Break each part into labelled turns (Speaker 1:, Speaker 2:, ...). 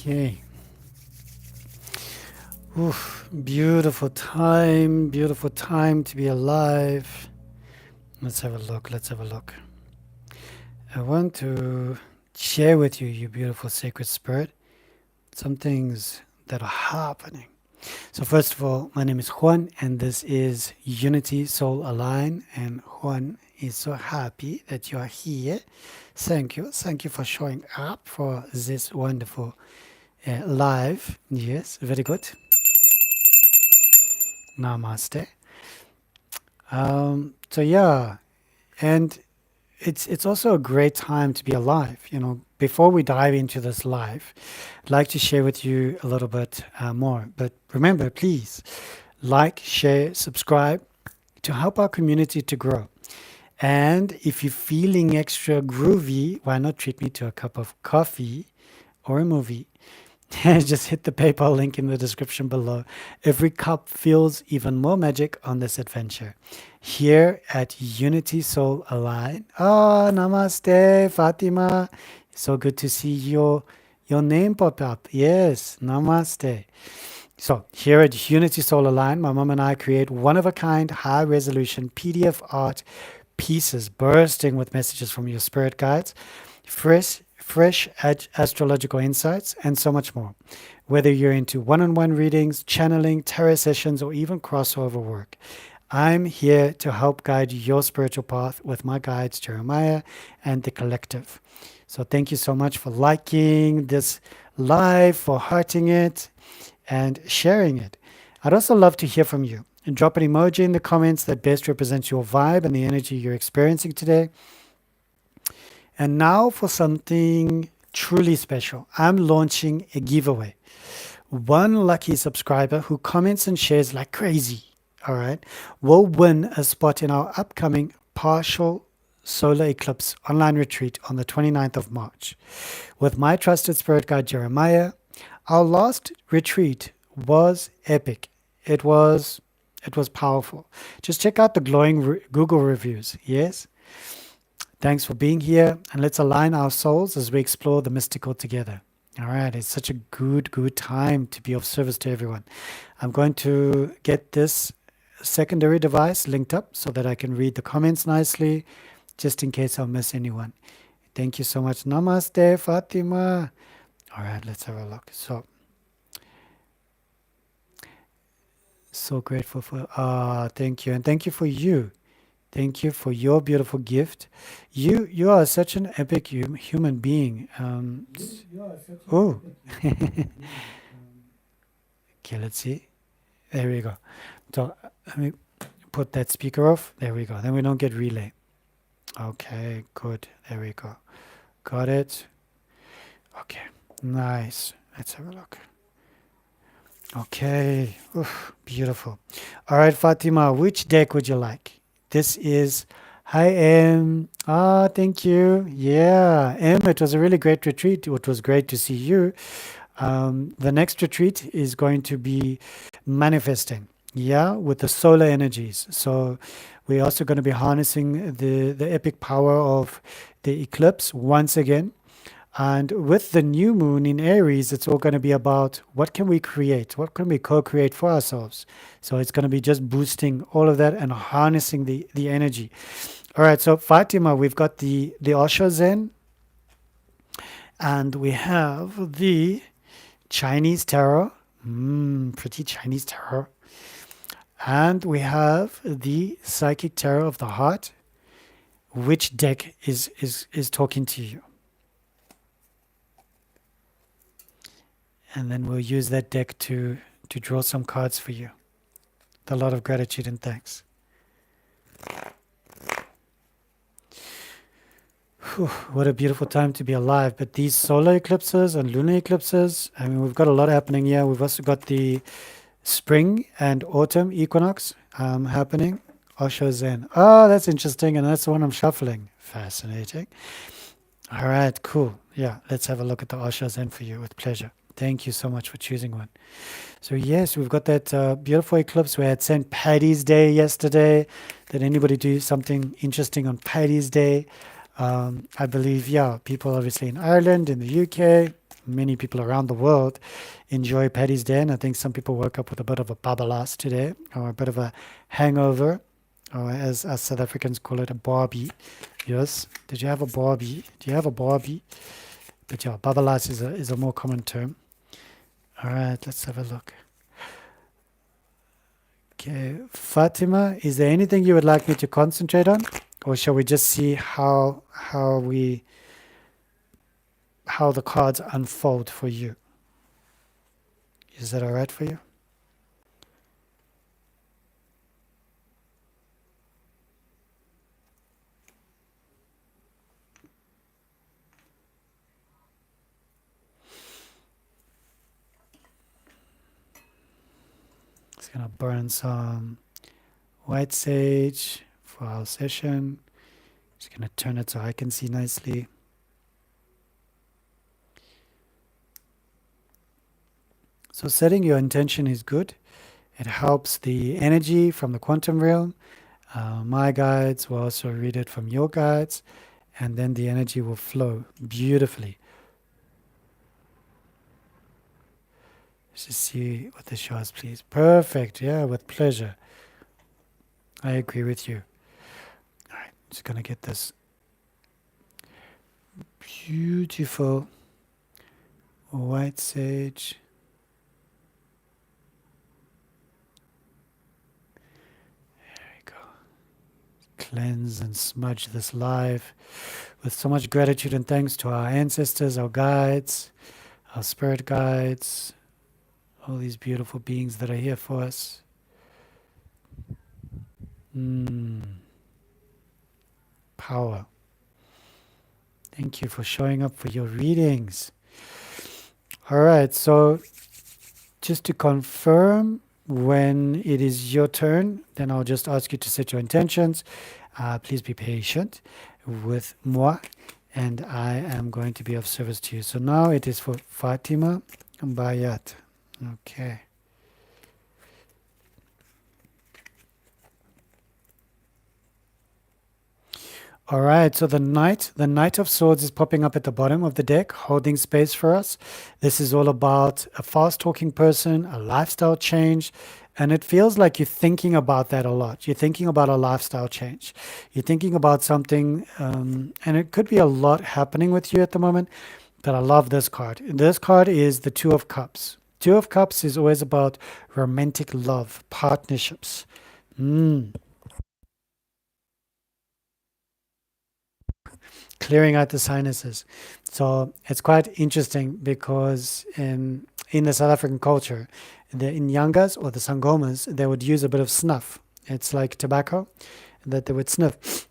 Speaker 1: Okay. Oof, beautiful time to be alive. Let's have a look. Let's have a look. I want to share with you, you beautiful sacred spirit, some things that are happening. So, first of all, my name is Juan, and this is Unity Soul Align. And Juan is so happy that you are here. Thank you. Thank you for showing up for this wonderful live. Yes, very good. Namaste. So yeah, and it's also a great time to be alive. You know, before we dive into this live, I'd like to share with you a little bit more. But remember, please like, share, subscribe to help our community to grow. And if you're feeling extra groovy, why not treat me to a cup of coffee or a movie? Just hit the PayPal link in the description below. Every cup feels even more magic on this adventure. Here at Unity Soul Align. Oh, namaste, Fatima. So good to see your name pop up. Yes, namaste. So here at Unity Soul Align, my mom and I create one-of-a-kind, high-resolution PDF art pieces bursting with messages from your spirit guides, fresh astrological insights, and so much more. Whether you're into one-on-one readings, channeling, tarot sessions, or even crossover work, I'm here to help guide your spiritual path with my guides, Jeremiah and the collective. So thank you so much for liking this live, for hearting it, and sharing it. I'd also love to hear from you. And drop an emoji in the comments that best represents your vibe and the energy you're experiencing today. And now for something truly special. I'm launching a giveaway. One lucky subscriber who comments and shares like crazy, all right, will win a spot in our upcoming partial solar eclipse online retreat on the 29th of March. With my trusted spirit guide Jeremiah, our last retreat was epic. It was powerful. Just check out the glowing Google reviews. Yes? Thanks for being here, and let's align our souls as we explore the mystical together. All right, it's such a good time to be of service to everyone. I'm going to get this secondary device linked up so that I can read the comments nicely, just in case I'll miss anyone. Thank you so much. Namaste, Fatima. All right, let's have a look. So grateful for, thank you. And thank you for you. Thank you for your beautiful gift. You are such an epic human being. Oh, okay, let's see. There we go. So let me put that speaker off. There we go. Then we don't get relay. Okay, good. There we go. Got it. Okay, nice. Let's have a look. Okay, oof, beautiful. All right, Fatima, which deck would you like? This is, hi, M. Ah, thank you. Yeah, M, it was a really great retreat. It was great to see you. The next retreat is going to be manifesting, yeah, with the solar energies. So we're also going to be harnessing the epic power of the eclipse once again. And with the new moon in Aries, it's all going to be about what can we create? What can we co-create for ourselves? So it's going to be just boosting all of that and harnessing the energy. All right, so Fatima, we've got the Osho Zen, and we have the Chinese Tarot. Pretty Chinese Tarot. And we have the Psychic Tarot of the Heart. Which deck is talking to you? And then we'll use that deck to draw some cards for you. With a lot of gratitude and thanks. Whew, what a beautiful time to be alive. But these solar eclipses and lunar eclipses, I mean, we've got a lot happening here. We've also got the spring and autumn equinox happening. Osho Zen. Oh, that's interesting. And that's the one I'm shuffling. Fascinating. All right, cool. Yeah, let's have a look at the Osho Zen for you with pleasure. Thank you so much for choosing one. So yes, we've got that beautiful eclipse. We had St. Paddy's Day yesterday. Did anybody do something interesting on Paddy's Day? I believe, yeah, people obviously in Ireland, in the UK, many people around the world enjoy Paddy's Day, and I think some people woke up with a bit of a babalas today, or a bit of a hangover, or as us South Africans call it, a barbie. Yes. Did you have a barbie? Do you have a barbie? But yeah, babalas is a more common term. All right, let's have a look. Okay, Fatima, is there anything you would like me to concentrate on, or shall we just see how the cards unfold for you? Is that all right for you? Just gonna burn some white sage for our session. Just gonna turn it so I can see nicely. So setting your intention is good. It helps the energy from the quantum realm. My guides will also read it from your guides, and then the energy will flow beautifully. Let's just see what this shows, please. Perfect. Yeah, with pleasure. I agree with you. All right, just gonna get this beautiful white sage. There we go. Cleanse and smudge this live with so much gratitude and thanks to our ancestors, our guides, our spirit guides, all these beautiful beings that are here for us. Power. Thank you for showing up for your readings. All right, so just to confirm, when it is your turn, then I'll just ask you to set your intentions. Please be patient with moi, and I am going to be of service to you. So now it is for Fatima Bayat. Okay. All right, so the Knight of Swords is popping up at the bottom of the deck, holding space for us. This is all about a fast-talking person, a lifestyle change, and it feels like you're thinking about that a lot. You're thinking about a lifestyle change. You're thinking about something, and it could be a lot happening with you at the moment, but I love this card. This card is the Two of Cups. Two of Cups is always about romantic love, partnerships. Clearing out the sinuses. So it's quite interesting because in the South African culture, the Inyangas or the Sangomas, they would use a bit of snuff. It's like tobacco that they would sniff.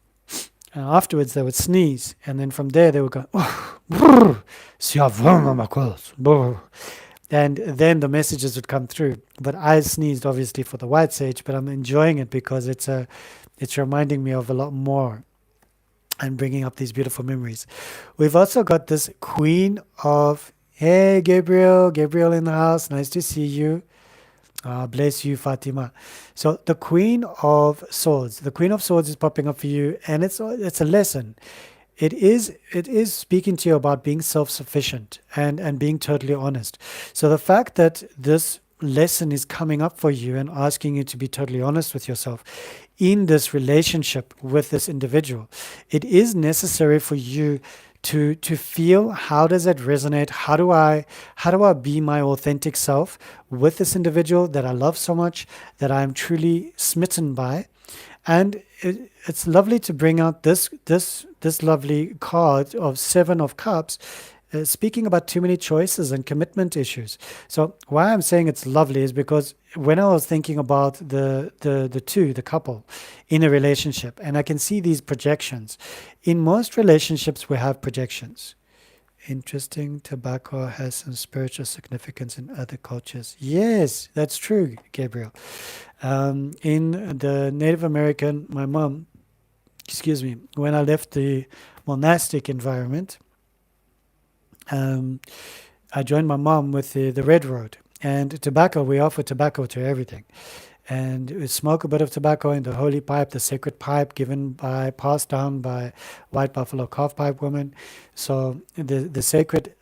Speaker 1: And afterwards, they would sneeze. And then from there, they would go, oh, brr, siyavuma makhosi, brr." And then the messages would come through. But I sneezed obviously for the white sage, but I'm enjoying it because it's reminding me of a lot more and bringing up these beautiful memories. We've also got this Queen of, hey, Gabriel in the house. Nice to see you. Bless you, Fatima. So the Queen of Swords. The Queen of Swords is popping up for you, and it's a lesson. It is speaking to you about being self-sufficient and being totally honest. So the fact that this lesson is coming up for you and asking you to be totally honest with yourself in this relationship with this individual, it is necessary for you to feel, how does that resonate? How do I be my authentic self with this individual that I love so much, that I am truly smitten by? And it's lovely to bring out this lovely card of Seven of Cups, speaking about too many choices and commitment issues. So why I'm saying it's lovely is because when I was thinking about the couple in a relationship, and I can see these projections. In most relationships, we have projections. Interesting. Tobacco has some spiritual significance in other cultures. Yes, that's true, Gabriel. In the Native American, my mom, excuse me, when I left the monastic environment, I joined my mom with the Red Road. And tobacco, we offer tobacco to everything. And we smoke a bit of tobacco in the holy pipe, the sacred pipe passed down by White Buffalo Calf Pipe women. So the sacred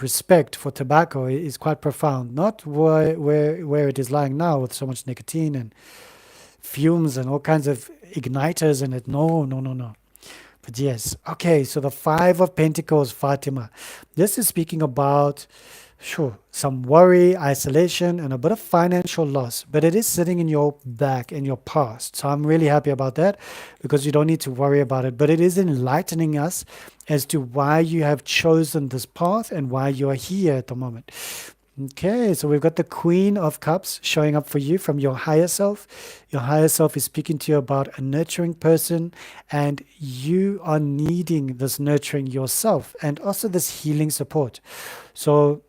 Speaker 1: respect for tobacco is quite profound. Not where it is lying now with so much nicotine and fumes and all kinds of igniters in it. No, no, no, no. But yes, okay, so the Five of Pentacles, Fatima. This is speaking about, sure, some worry, isolation, and a bit of financial loss, but it is sitting in your back, in your past. So I'm really happy about that because you don't need to worry about it. But it is enlightening us as to why you have chosen this path and why you are here at the moment. Okay, so we've got the Queen of Cups showing up for you from your higher self. Your higher self is speaking to you about a nurturing person, and you are needing this nurturing yourself and also this healing support. So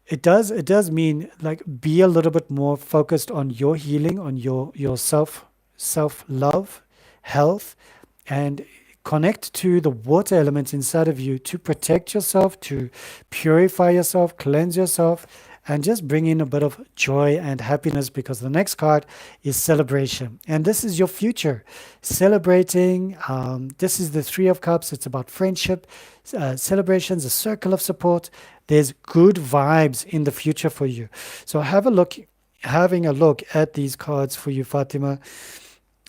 Speaker 1: it does mean like be a little bit more focused on your healing, on your self love, health, and connect to the water elements inside of you to protect yourself, to purify yourself, cleanse yourself, and just bring in a bit of joy and happiness because the next card is celebration. And this is your future. Celebrating. This is the Three of Cups. It's about friendship, celebrations, a circle of support. There's good vibes in the future for you. So having a look at these cards for you, Fatima.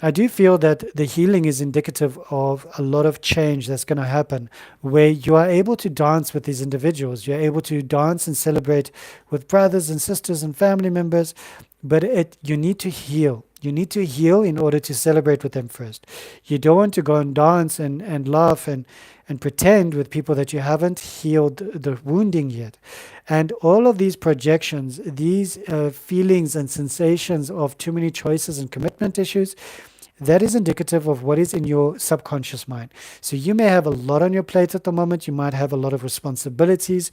Speaker 1: I do feel that the healing is indicative of a lot of change that's going to happen where you are able to dance with these individuals. You're able to dance and celebrate with brothers and sisters and family members, but you need to heal. You need to heal in order to celebrate with them first. You don't want to go and dance and laugh and pretend with people that you haven't healed the wounding yet. And all of these projections, these feelings and sensations of too many choices and commitment issues, that is indicative of what is in your subconscious mind. So you may have a lot on your plate at the moment. You might have a lot of responsibilities,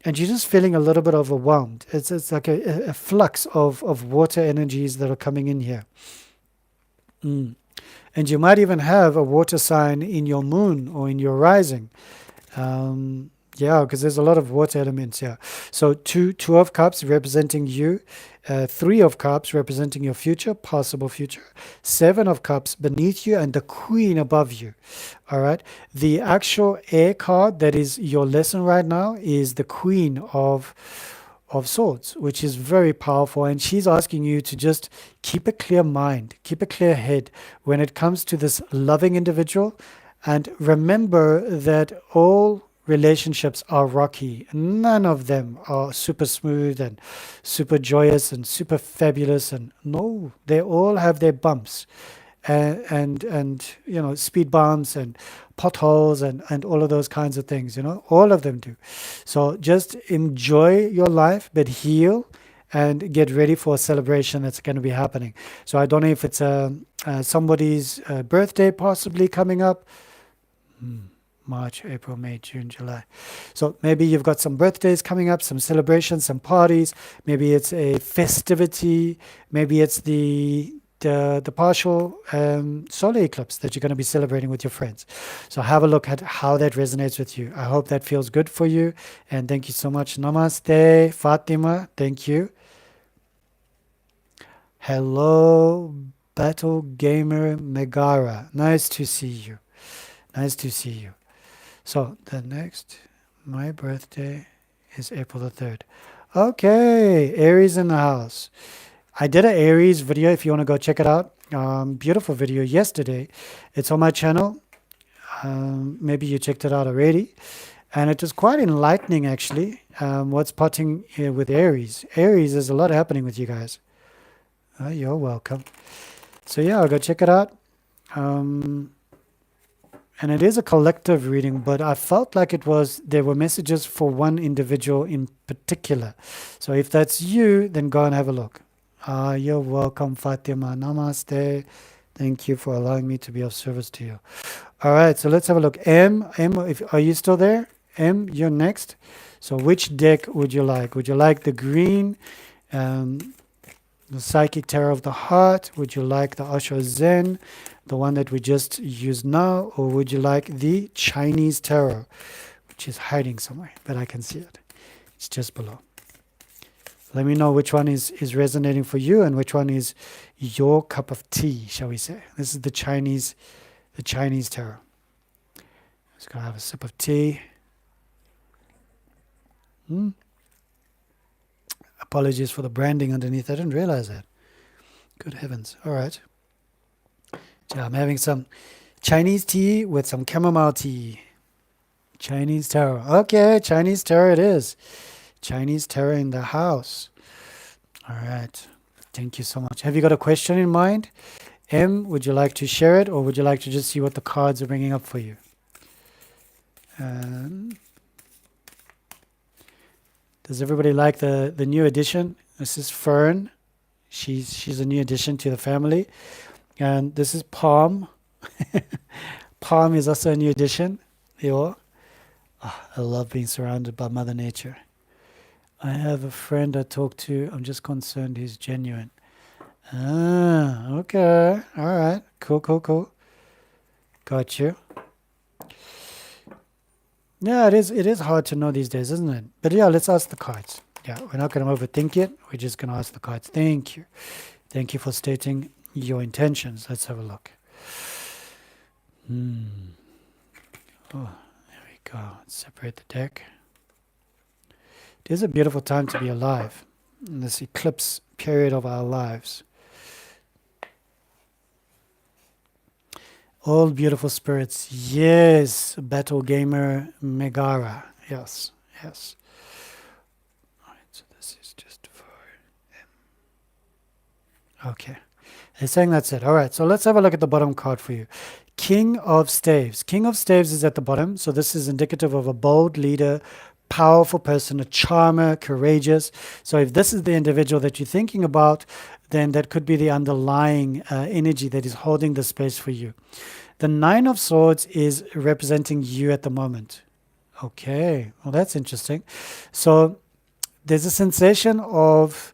Speaker 1: and you're just feeling a little bit overwhelmed. It's like a flux of water energies that are coming in here. Mm. And you might even have a water sign in your moon or in your rising. Yeah, because there's a lot of water elements here. So two of cups representing you, Three of Cups representing your future, possible future, Seven of Cups beneath you, and the Queen above you. All right. The actual air card that is your lesson right now is the Queen of Swords, which is very powerful. And she's asking you to just keep a clear mind, keep a clear head when it comes to this loving individual. And remember that all relationships are rocky. None of them are super smooth and super joyous and super fabulous. And no, they all have their bumps and speed bumps and potholes and all of those kinds of things. All of them do. So just enjoy your life, but heal and get ready for a celebration that's going to be happening. So I don't know if it's somebody's birthday possibly coming up. March, April, May, June, July. So maybe you've got some birthdays coming up, some celebrations, some parties. Maybe it's a festivity. Maybe it's the partial solar eclipse that you're going to be celebrating with your friends. So have a look at how that resonates with you. I hope that feels good for you. And thank you so much. Namaste, Fatima. Thank you. Hello, Battle Gamer Megara. Nice to see you. Nice to see you. So my birthday is April the 3rd. Okay, Aries in the house. I did an Aries video if you want to go check it out. Beautiful video yesterday. It's on my channel. Maybe you checked it out already. And it was quite enlightening actually. What's potting here with Aries. Aries, there's a lot happening with you guys. You're welcome. So yeah, I'll go check it out. And it is a collective reading, but I felt like there were messages for one individual in particular. So if that's you, then go and have a look. You're welcome, Fatima. Namaste. Thank you for allowing me to be of service to you. All right, so let's have a look. Are you still there? M, you're next. So which deck would you like? Would you like the green, the Psychic Tarot of the Heart? Would you like the Osho Zen, the one that we just used now? Or would you like the Chinese Tarot, which is hiding somewhere, but I can see it. It's just below. Let me know which one is resonating for you and which one is your cup of tea, shall we say. This is the Chinese Tarot. Just gonna have a sip of tea. Apologies for the branding underneath. I didn't realize that. Good heavens. All right. So I'm having some Chinese tea with some chamomile tea. Chinese tarot. Okay, Chinese tarot it is. Chinese tarot in the house. All right. Thank you so much. Have you got a question in mind? M, would you like to share it, or would you like to just see what the cards are bringing up for you? Does everybody like the new addition? This is Fern. She's a new addition to the family. And this is Palm. Palm is also a new addition. Yeah. Oh, I love being surrounded by Mother Nature. I have a friend I talk to. I'm just concerned he's genuine. Ah, okay. All right. Cool. Got you. Yeah, it is hard to know these days, isn't it? But yeah, let's ask the cards. Yeah, we're not going to overthink it. We're just going to ask the cards. Thank you. Thank you for stating your intentions. Let's have a look. Oh, there we go. Let's separate the deck. It is a beautiful time to be alive in this eclipse period of our lives. All beautiful spirits. Yes. Battle Gamer Megara. Yes. All right, so this is just for them. Okay. They're saying that's it. All right, so let's have a look at the bottom card for you. King of Staves. King of Staves is at the bottom. So this is indicative of a bold leader, powerful person, a charmer, courageous. So if this is the individual that you're thinking about, then that could be the underlying energy that is holding the space for you. The Nine of Swords is representing you at the moment. Okay, well, that's interesting. So there's a sensation of,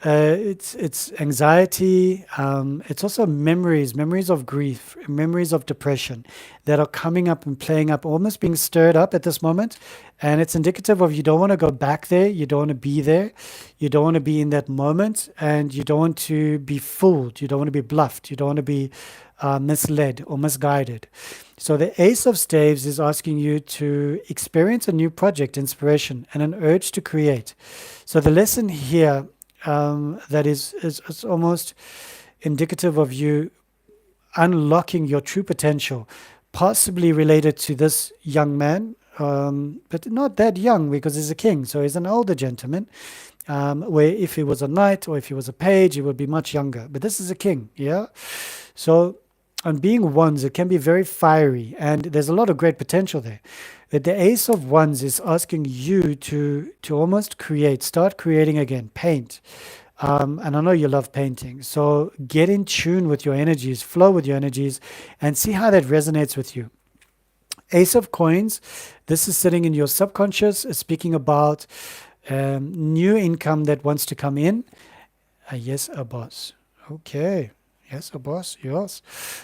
Speaker 1: it's anxiety. It's also memories of grief, memories of depression that are coming up and playing up, almost being stirred up at this moment. And it's indicative of you don't want to go back there. You don't want to be there. You don't want to be in that moment. And you don't want to be fooled. You don't want to be bluffed. You don't want to be misled or misguided. So the Ace of Staves is asking you to experience a new project, inspiration, and an urge to create. So the lesson here that is almost indicative of you unlocking your true potential, possibly related to this young man, but not that young because he's a king, so he's an older gentleman. Where if he was a knight or if he was a page, he would be much younger. But this is a king, yeah? So on being wands, it can be very fiery, and there's a lot of great potential there. But the Ace of Wands is asking you to almost start creating again, paint. And I know you love painting, so get in tune with your energies, flow with your energies, and see how that resonates with you. Ace of Coins, this is sitting in your subconscious, speaking about new income that wants to come in. Yes, a boss. Okay. Yes, a boss. Yes.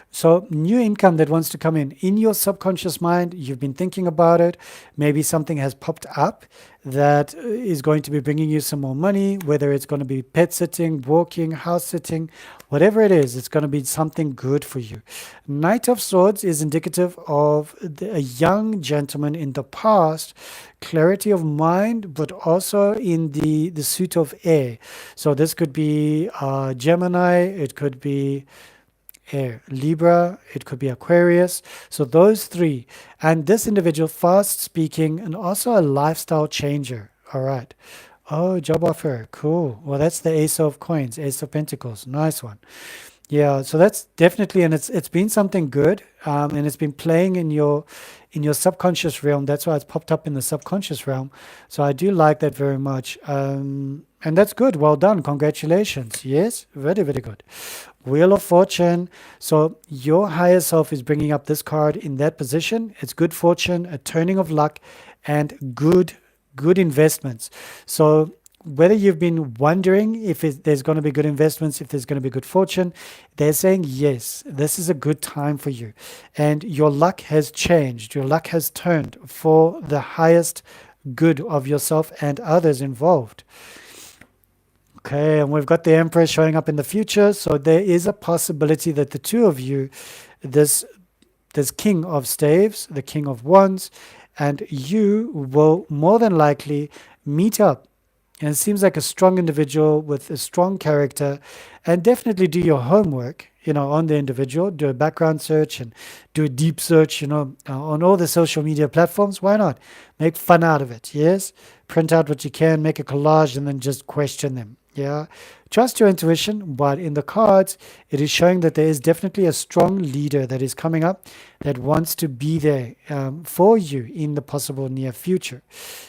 Speaker 1: So new income that wants to come in your subconscious mind. You've been thinking about it. Maybe something has popped up that is going to be bringing you some more money, whether it's going to be pet sitting, walking, house sitting, whatever it is, it's going to be something good for you. Knight of Swords is indicative of a young gentleman in the past, clarity of mind, but also in the suit of air. So this could be Gemini, it could be air, Libra, it could be Aquarius. So those three. And this individual, fast speaking, and also a lifestyle changer. All right. Oh, job offer. Cool. Well, that's the Ace of Coins, Ace of Pentacles. Nice one. Yeah, so that's definitely, and it's been something good, and it's been playing in your subconscious realm. That's why it's popped up in the subconscious realm. So I do like that very much, and that's good. Well done. Congratulations. Yes, very, very good. Wheel of Fortune. So your higher self is bringing up this card in that position. It's good fortune, a turning of luck, and good investments. So whether you've been wondering if there's going to be good investments, if there's going to be good fortune, they're saying, yes, this is a good time for you. And your luck has changed. Your luck has turned for the highest good of yourself and others involved. Okay, and we've got the Emperor showing up in the future. So there is a possibility that the two of you, this King of Staves, the King of Wands, and you will more than likely meet up. And it seems like a strong individual with a strong character, and definitely do your homework, on the individual, do a background search and do a deep search, on all the social media platforms. Why not? Make fun out of it. Yes. Print out what you can, make a collage, and then just question them. Yeah. Trust your intuition, but in the cards, it is showing that there is definitely a strong leader that is coming up that wants to be there for you in the possible near future.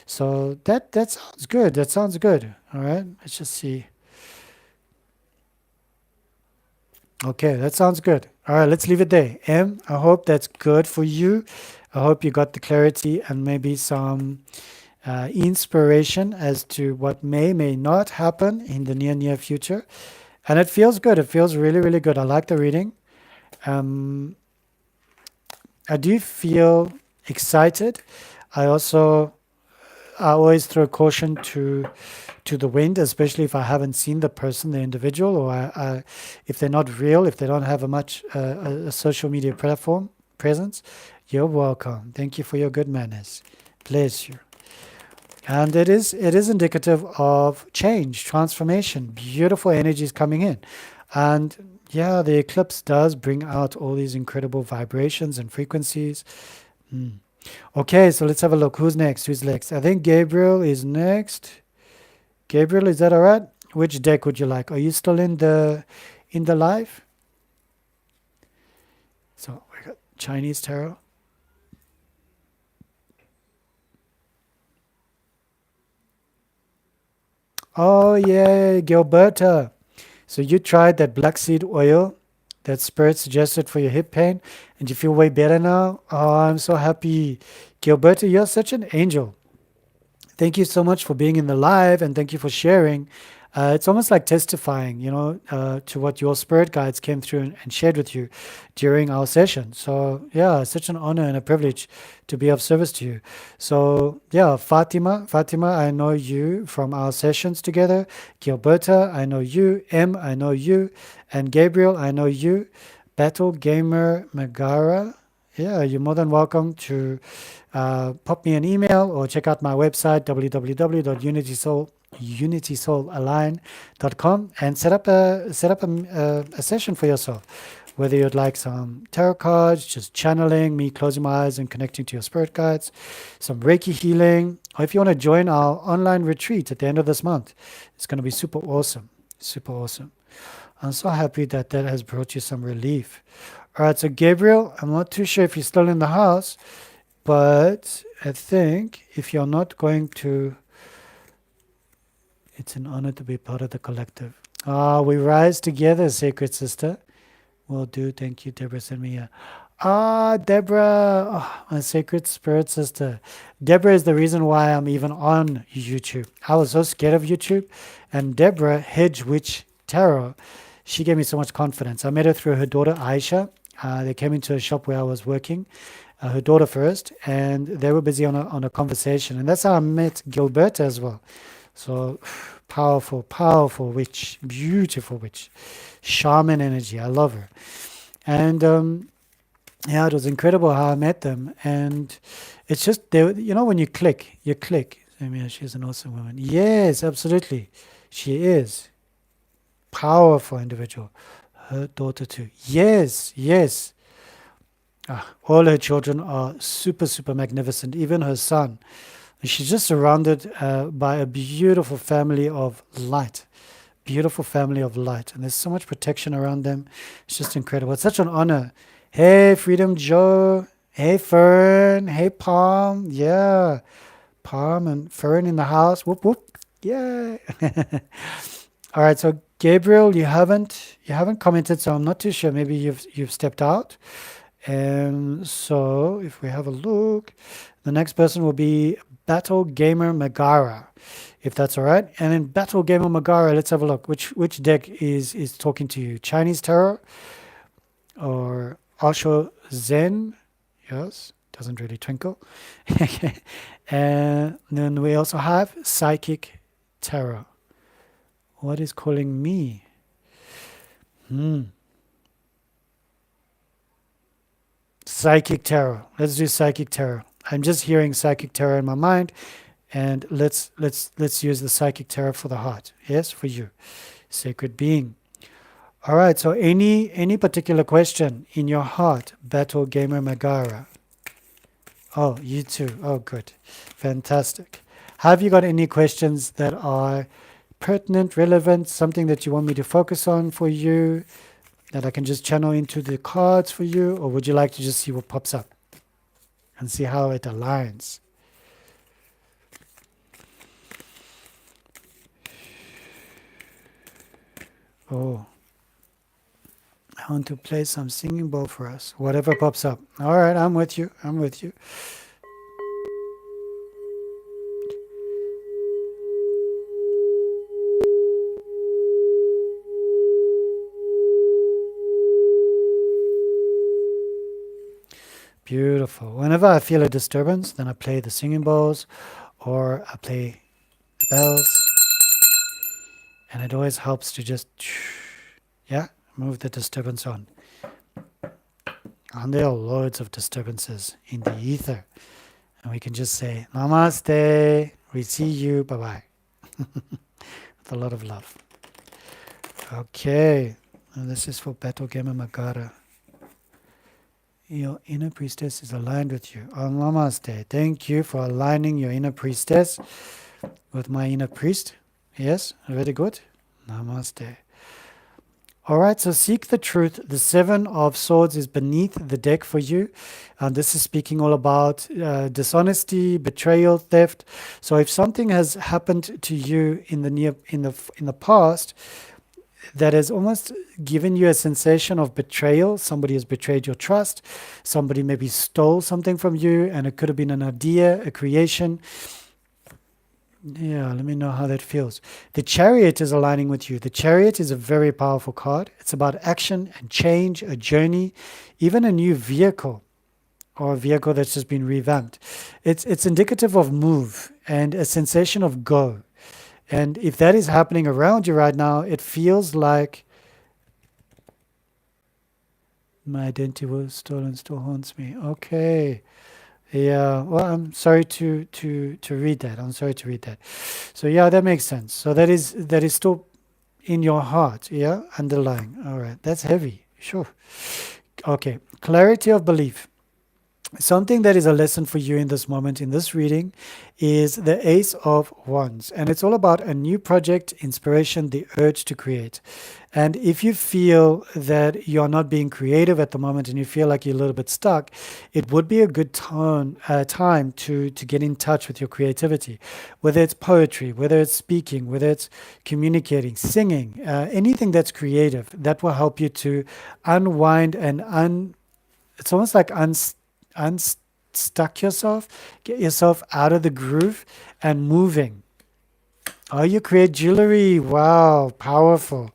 Speaker 1: So that sounds good. That sounds good. All right. Let's just see. Okay, that sounds good. All right, let's leave it there. I hope that's good for you. I hope you got the clarity and maybe some inspiration as to what may not happen in the near future. And it feels good. It feels really, really good. I like the reading. Um, I do feel excited. I also I always throw caution to the wind, especially if I haven't seen the person, the individual, or if they're not real, if they don't have a social media platform presence. You're welcome. Thank you for your good manners. Bless you. And it is indicative of change, transformation, beautiful energies coming in. And yeah, the eclipse does bring out all these incredible vibrations and frequencies. Mm. Okay, so let's have a look. Who's next? Who's next? I think Gabriel is next. Gabriel, is that all right? Which deck would you like? Are you still in the live? So we got Chinese tarot. Oh yeah, Gilberta. So you tried that black seed oil that Spirit suggested for your hip pain, and you feel way better now? Oh, I'm so happy. Gilberta, you're such an angel. Thank you so much for being in the live, and thank you for sharing. It's almost like testifying, to what your spirit guides came through and shared with you during our session. So, yeah, such an honor and a privilege to be of service to you. So, yeah, Fatima, I know you from our sessions together. Gilberta, I know you. I know you. And Gabriel, I know you. Battle Gamer Megara, yeah, you're more than welcome to pop me an email or check out my website, www.unitysoulallign.com, and set up a session for yourself. Whether you'd like some tarot cards, just channeling, me closing my eyes and connecting to your spirit guides, some Reiki healing, or if you want to join our online retreat at the end of this month, it's going to be super awesome. Super awesome. I'm so happy that that has brought you some relief. All right, so Gabriel, I'm not too sure if you're still in the house, but I think if you're not going to, it's an honor to be part of the collective. Ah, we rise together, sacred sister. Will do. Thank you, Deborah. Send me a. Ah, Deborah, my sacred spirit sister. Deborah is the reason why I'm even on YouTube. I was so scared of YouTube, and Deborah, Hedge Witch Tarot, she gave me so much confidence. I met her through her daughter Aisha. They came into a shop where I was working, her daughter first, and they were busy on a conversation. And that's how I met Gilberta as well. So powerful, powerful witch, beautiful witch, shaman energy. I love her. And yeah, it was incredible how I met them. And it's just, they, when you click. I mean, she's an awesome woman. Yes, absolutely. She is. Powerful individual. Her daughter too. Yes, yes. All her children are super, super magnificent. Even her son. She's just surrounded by a beautiful family of light. Beautiful family of light. And there's so much protection around them. It's just incredible. It's such an honor. Hey, Freedom Joe. Hey, Fern. Hey, Palm. Yeah. Palm and Fern in the house. Whoop, whoop. Yeah. All right. So, Gabriel, you haven't commented, so I'm not too sure. Maybe you've stepped out. And so, if we have a look, the next person will be Battle Gamer Megara, if that's all right. And in Battle Gamer Megara, let's have a look. Which deck is talking to you? Chinese Tarot or Osho Zen? Yes, doesn't really twinkle. And then we also have Psychic Tarot. What is calling me? Psychic Tarot. Let's do Psychic Tarot. I'm just hearing psychic terror in my mind, and let's use the psychic terror for the heart. Yes, for you, sacred being. All right. So any particular question in your heart, Battle Gamer Megara? Oh, you too. Oh, good, fantastic. Have you got any questions that are pertinent, relevant, something that you want me to focus on for you, that I can just channel into the cards for you, or would you like to just see what pops up and see how it aligns? Oh, I want to play some singing bowl for us. Whatever pops up. All right, I'm with you. I'm with you. Beautiful. Whenever I feel a disturbance, then I play the singing bowls or I play the bells. And it always helps to just, yeah, move the disturbance on. And there are loads of disturbances in the ether. And we can just say, Namaste, we see you, bye-bye. With a lot of love. Okay, and this is for Battle Gamer Magara. Your inner priestess is aligned with you. Oh, namaste. Thank you for aligning your inner priestess with my inner priest. Yes, very good. Namaste. All right, so seek the truth. The Seven of Swords is beneath the deck for you. And this is speaking all about dishonesty, betrayal, theft. So if something has happened to you in the past, that has almost given you a sensation of betrayal. Somebody has betrayed your trust. Somebody maybe stole something from you, and it could have been an idea, a creation. Yeah, let me know how that feels. The Chariot is aligning with you. The Chariot is a very powerful card. It's about action and change, a journey, even a new vehicle or a vehicle that's just been revamped. It's indicative of move and a sensation of go. And if that is happening around you right now, it feels like my identity was stolen, still haunts me. Okay. Yeah. Well, I'm sorry to read that. I'm sorry to read that. So yeah, that makes sense. So that is still in your heart. Yeah, underlying. All right. That's heavy. Sure. Okay. Clarity of belief. Something that is a lesson for you in this moment, in this reading, is the Ace of Wands. And it's all about a new project, inspiration, the urge to create. And if you feel that you're not being creative at the moment and you feel like you're a little bit stuck, it would be a good time to get in touch with your creativity. Whether it's poetry, whether it's speaking, whether it's communicating, singing, anything that's creative, that will help you to unwind and it's almost like unstuck yourself, get yourself out of the groove and moving. Oh, you create jewelry. Wow, powerful.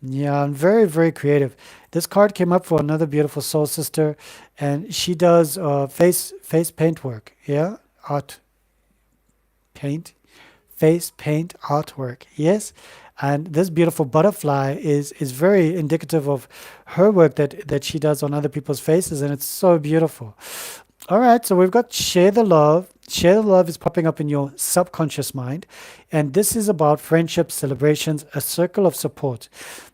Speaker 1: Yeah, I'm very, very creative. This card came up for another beautiful soul sister, and she does face paint work. Yeah, art paint, face paint artwork. Yes. And this beautiful butterfly is very indicative of her work that she does on other people's faces, and it's so beautiful. All right, so we've got share the love. Share the love is popping up in your subconscious mind, and this is about friendships, celebrations, a circle of support.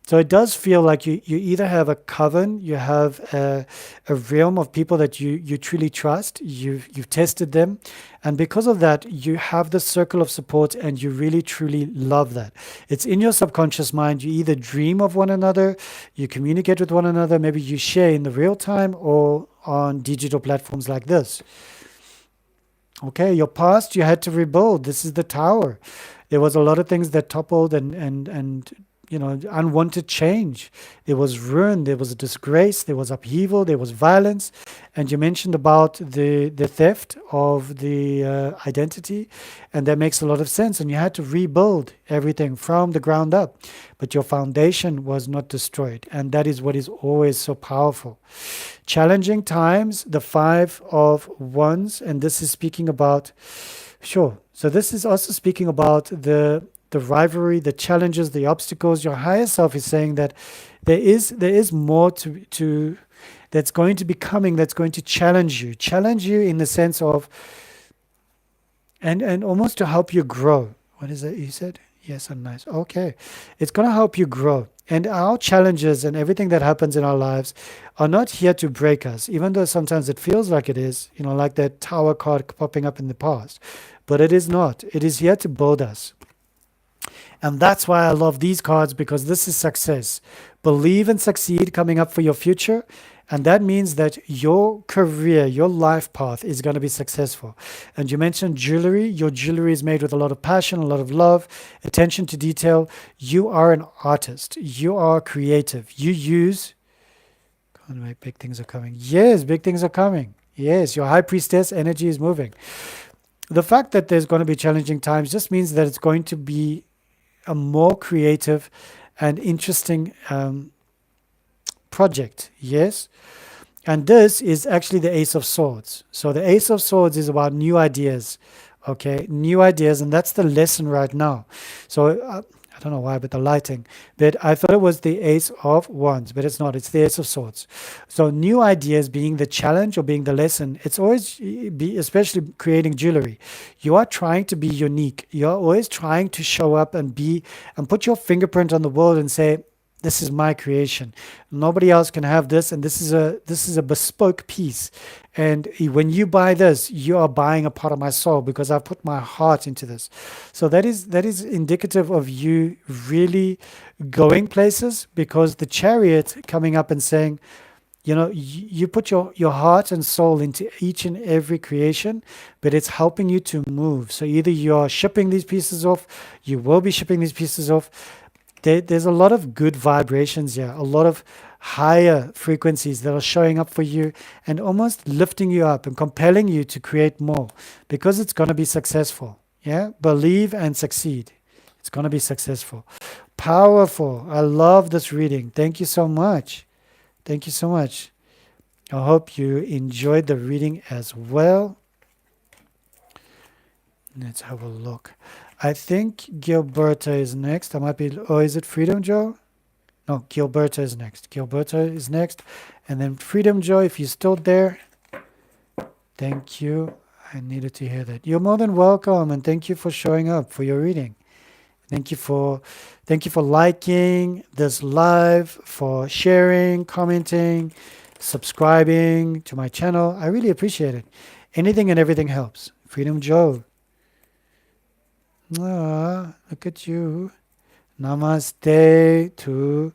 Speaker 1: So it does feel like you either have a coven, you have a realm of people that you truly trust, you've tested them, and because of that, you have this circle of support and you really truly love that. It's in your subconscious mind. You either dream of one another, you communicate with one another, maybe you share in the real time or on digital platforms like this. Okay, your past you had to rebuild. This is the tower. There was a lot of things that toppled and unwanted change. There was ruin, there was a disgrace, there was upheaval, there was violence. And you mentioned about the theft of the identity, and that makes a lot of sense. And you had to rebuild everything from the ground up. But your foundation was not destroyed. And that is what is always so powerful. Challenging times, the Five of Wands, and this is speaking about, sure. So this is also speaking about the rivalry, the challenges, the obstacles. Your higher self is saying that there is more to that's going to be coming, that's going to challenge you in the sense of, and almost to help you grow. What is it you said? Yes, and nice. Okay. It's going to help you grow. And our challenges and everything that happens in our lives are not here to break us, even though sometimes it feels like it is, like that tower card popping up in the past. But it is not. It is here to build us. And that's why I love these cards, because this is success. Believe and succeed coming up for your future. And that means that your career, your life path is going to be successful. And you mentioned jewelry. Your jewelry is made with a lot of passion, a lot of love, attention to detail. You are an artist. You are creative. You use. Wait, big things are coming. Yes, big things are coming. Yes, your high priestess energy is moving. The fact that there's going to be challenging times just means that it's going to be a more creative and interesting project. Yes. And this is actually the Ace of Swords. So the Ace of Swords is about new ideas. Okay. New ideas. And that's the lesson right now. So I don't know why, but the lighting. But I thought it was the Ace of Wands, but it's not. It's the Ace of Swords. So new ideas being the challenge or being the lesson. It's always especially creating jewelry. You are trying to be unique. You're always trying to show up and put your fingerprint on the world and say, this is my creation. Nobody else can have this, and this is a bespoke piece. And when you buy this, you are buying a part of my soul, because I've put my heart into this. So that is indicative of you really going places, because the Chariot coming up and saying, you put your heart and soul into each and every creation, but it's helping you to move. So either you're shipping these pieces off, you will be shipping these pieces off. There's a lot of good vibrations here, a lot of higher frequencies that are showing up for you and almost lifting you up and compelling you to create more, because it's going to be successful. Yeah, believe and succeed. It's going to be successful. Powerful. I love this reading. Thank you so much. Thank you so much. I hope you enjoyed the reading as well. Let's have a look. I think Gilberta is next. I might be, is it Freedom Joe? No, Gilberta is next. Gilberta is next. And then Freedom Joe, if you're still there, thank you. I needed to hear that. You're more than welcome, and thank you for showing up for your reading. Thank you for liking this live, for sharing, commenting, subscribing to my channel. I really appreciate it. Anything and everything helps. Freedom Joe. Look at you. Namaste to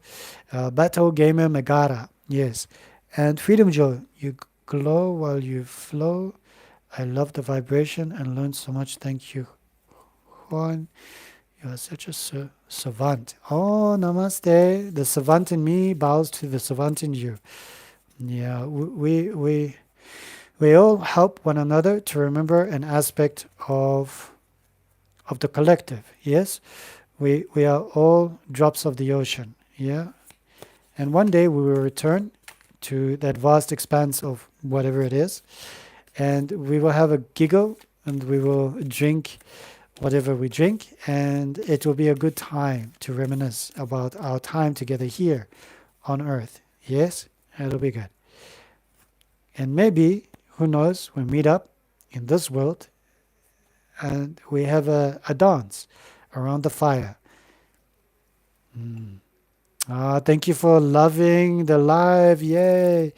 Speaker 1: Battle Gamer Megara. Yes. And Freedom Joe, you glow while you flow. I love the vibration and learned so much. Thank you, Juan. You are such a savant. Oh, namaste. The savant in me bows to the savant in you. Yeah, we all help one another to remember an aspect of the collective. Yes, we are all drops of the ocean. Yeah, and one day we will return to that vast expanse of whatever it is, and we will have a giggle, and we will drink whatever we drink, and it will be a good time to reminisce about our time together here on Earth. Yes, it'll be good. And maybe, who knows, we meet up in this world and we have a dance around the fire. Thank you for loving the live. Yay.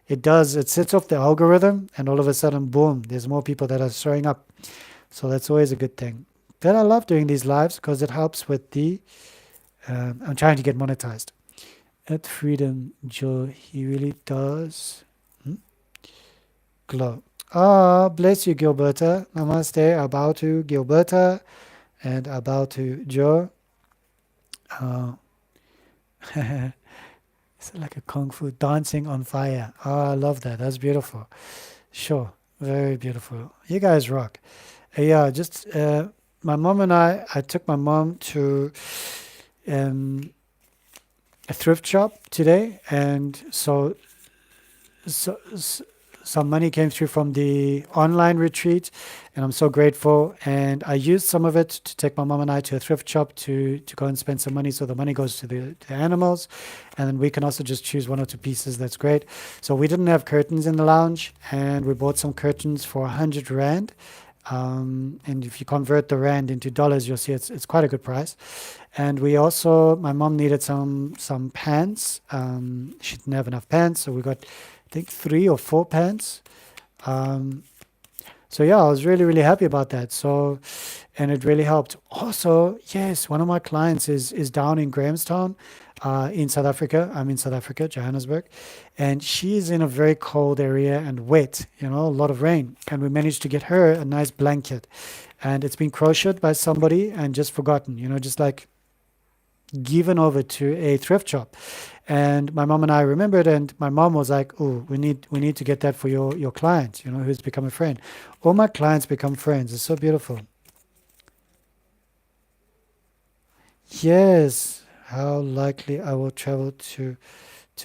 Speaker 1: It does. It sets off the algorithm, and all of a sudden, boom, there's more people that are showing up. So that's always a good thing. But I love doing these lives because it helps with the... I'm trying to get monetized. At Freedom Joe, he really does glow. Bless you, Gilberta. Namaste. I bow to Gilberta and I bow to Joe. It's like a kung fu dancing on fire. I love that. That's beautiful. Sure. Very beautiful. You guys rock. Yeah, just my mom and I took my mom to a thrift shop today, and so some money came through from the online retreat, and I'm so grateful. And I used some of it to take my mom and I to a thrift shop to go and spend some money. So the money goes to the animals, and then we can also just choose one or two pieces. That's great. So we didn't have curtains in the lounge, and we bought some curtains for 100 rand. And if you convert the rand into dollars, you'll see it's quite a good price. And we also, my mom needed some pants. She didn't have enough pants, so we got, I think, 3 or 4 pants. Um, so yeah, I was really, really happy about that. So, and it really helped. Also, yes, one of my clients is down in Grahamstown, in South Africa. I'm in South Africa, Johannesburg, and she is in a very cold area and wet. A lot of rain. And we managed to get her a nice blanket, and it's been crocheted by somebody and just forgotten. Just like given over to a thrift shop. And my mom and I remembered, and my mom was like, "Oh, we need to get that for your client, who's become a friend." All my clients become friends. It's so beautiful. Yes. How likely I will travel to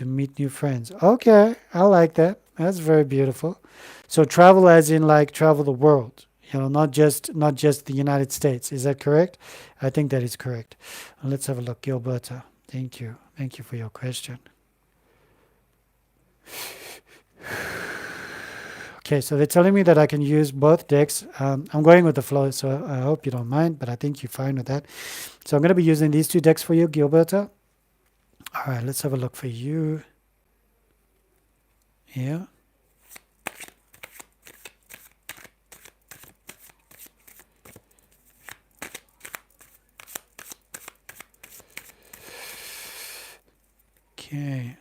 Speaker 1: meet new friends. Okay, I like that. That's very beautiful. So travel as in like travel the world, not just the United States. Is that correct? I think that is correct. Let's have a look, Gilberta. Thank you. Thank you for your question. Okay, so they're telling me that I can use both decks. I'm going with the flow, so I hope you don't mind, but I think you're fine with that. So I'm going to be using these two decks for you, Gilberta. All right, let's have a look for you. Yeah. Okay.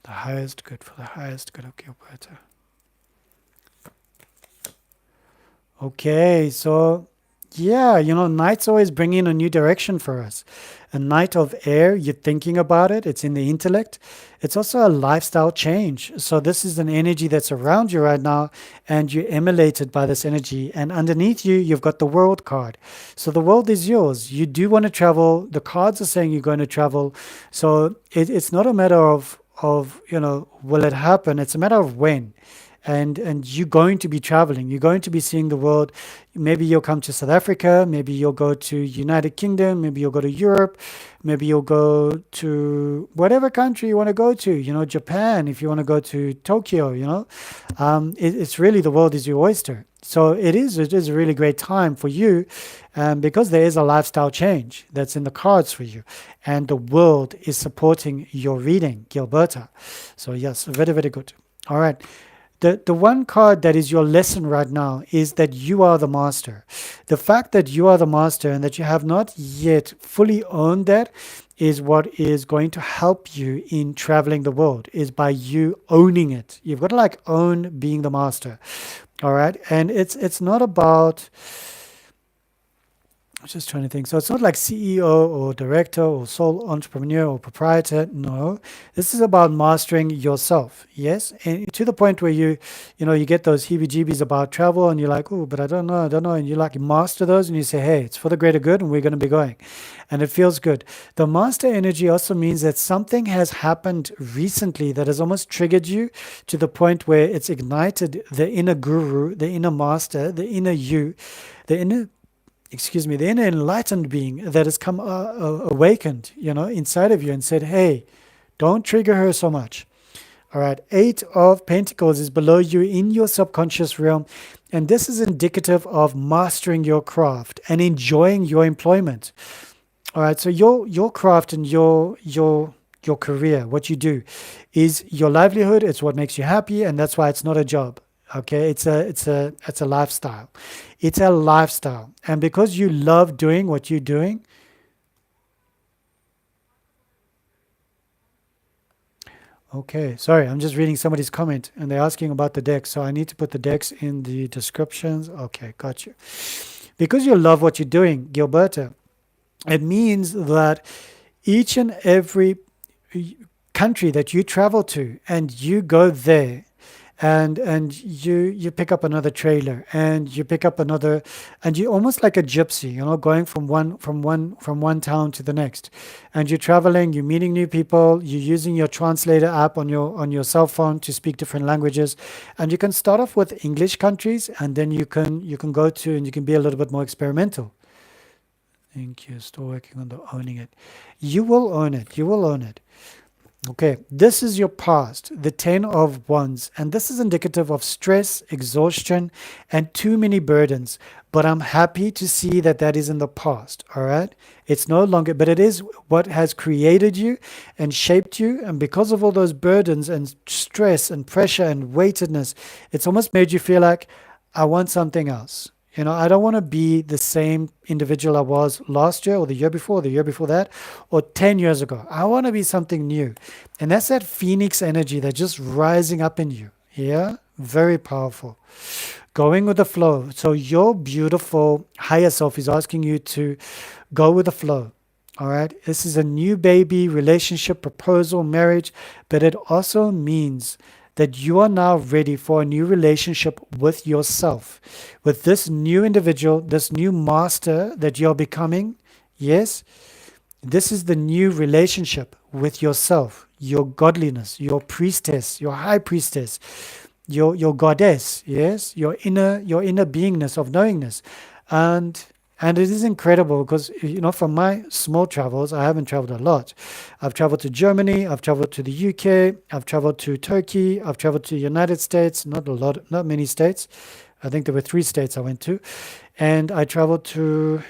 Speaker 1: The highest good for the highest good of Gilberta. Okay, so yeah, nights always bring in a new direction for us. A night of air, you're thinking about it, it's in the intellect. It's also a lifestyle change. So this is an energy that's around you right now, and you're emulated by this energy. And underneath you, you've got the world card. So the world is yours. You do want to travel. The cards are saying you're going to travel. So it's not a matter of will it happen? It's a matter of when. And you're going to be traveling, you're going to be seeing the world. Maybe you'll come to South Africa, maybe you'll go to United Kingdom, maybe you'll go to Europe, maybe you'll go to whatever country you want to go to, Japan, if you want to go to Tokyo. It's really, the world is your oyster. So it is a really great time for you, because there is a lifestyle change that's in the cards for you, and the world is supporting your reading, Gilberta. So yes, very, very good. All right. The one card that is your lesson right now is that you are the master. The fact that you are the master and that you have not yet fully owned that is what is going to help you in traveling the world, is by you owning it. You've got to like own being the master. All right. And it's not about, I'm just trying to think. So it's not like CEO or director or sole entrepreneur or proprietor. No, this is about mastering yourself. Yes, and to the point where you get those heebie-jeebies about travel, and you're like, oh, but I don't know, and you like master those, and you say, hey, it's for the greater good, and we're going to be going, and it feels good. The master energy also means that something has happened recently that has almost triggered you to the point where it's ignited the inner guru, the inner master, the inner you, the inner the inner enlightened being that has come awakened, inside of you, and said, hey, don't trigger her so much. All right. 8 of Pentacles is below you in your subconscious realm. And this is indicative of mastering your craft and enjoying your employment. All right. So your craft and your career, what you do, is your livelihood. It's what makes you happy, and that's why it's not a job. Okay, it's a lifestyle. It's a lifestyle. And because you love doing what you're doing, okay, sorry, I'm just reading somebody's comment and they're asking about the decks. So I need to put the decks in the descriptions. Okay, got you. Because you love what you're doing, Gilberta, it means that each and every country that you travel to and you go there and you pick up another trailer, and you pick up another, and you're almost like a gypsy, going from one town to the next, and you're traveling, you're meeting new people, you're using your translator app on your cell phone to speak different languages, and you can start off with English countries, and then you can go to, and you can be a little bit more experimental. Thank you. Still working on the owning it. You will own it. You will own it. Okay, this is your past, the 10 of Wands, and this is indicative of stress, exhaustion, and too many burdens. But I'm happy to see that that is in the past, all right? It's no longer, but it is what has created you and shaped you. And because of all those burdens and stress and pressure and weightedness, it's almost made you feel like, I want something else. I don't want to be the same individual I was last year or the year before that, or 10 years ago. I want to be something new. And that's that phoenix energy that's just rising up in you. Yeah? Very powerful. Going with the flow. So your beautiful higher self is asking you to go with the flow. All right. This is a new baby, relationship, proposal, marriage, but it also means that you are now ready for a new relationship with yourself, with this new individual, this new master that you're becoming. Yes, this is the new relationship with yourself, your godliness, your priestess, your high priestess, your goddess. Yes, your inner beingness of knowingness, and and it is incredible because, from my small travels, I haven't traveled a lot. I've traveled to Germany, I've traveled to the UK, I've traveled to Turkey, I've traveled to the United States, not a lot, not many states. I think there were 3 states I went to. And I traveled to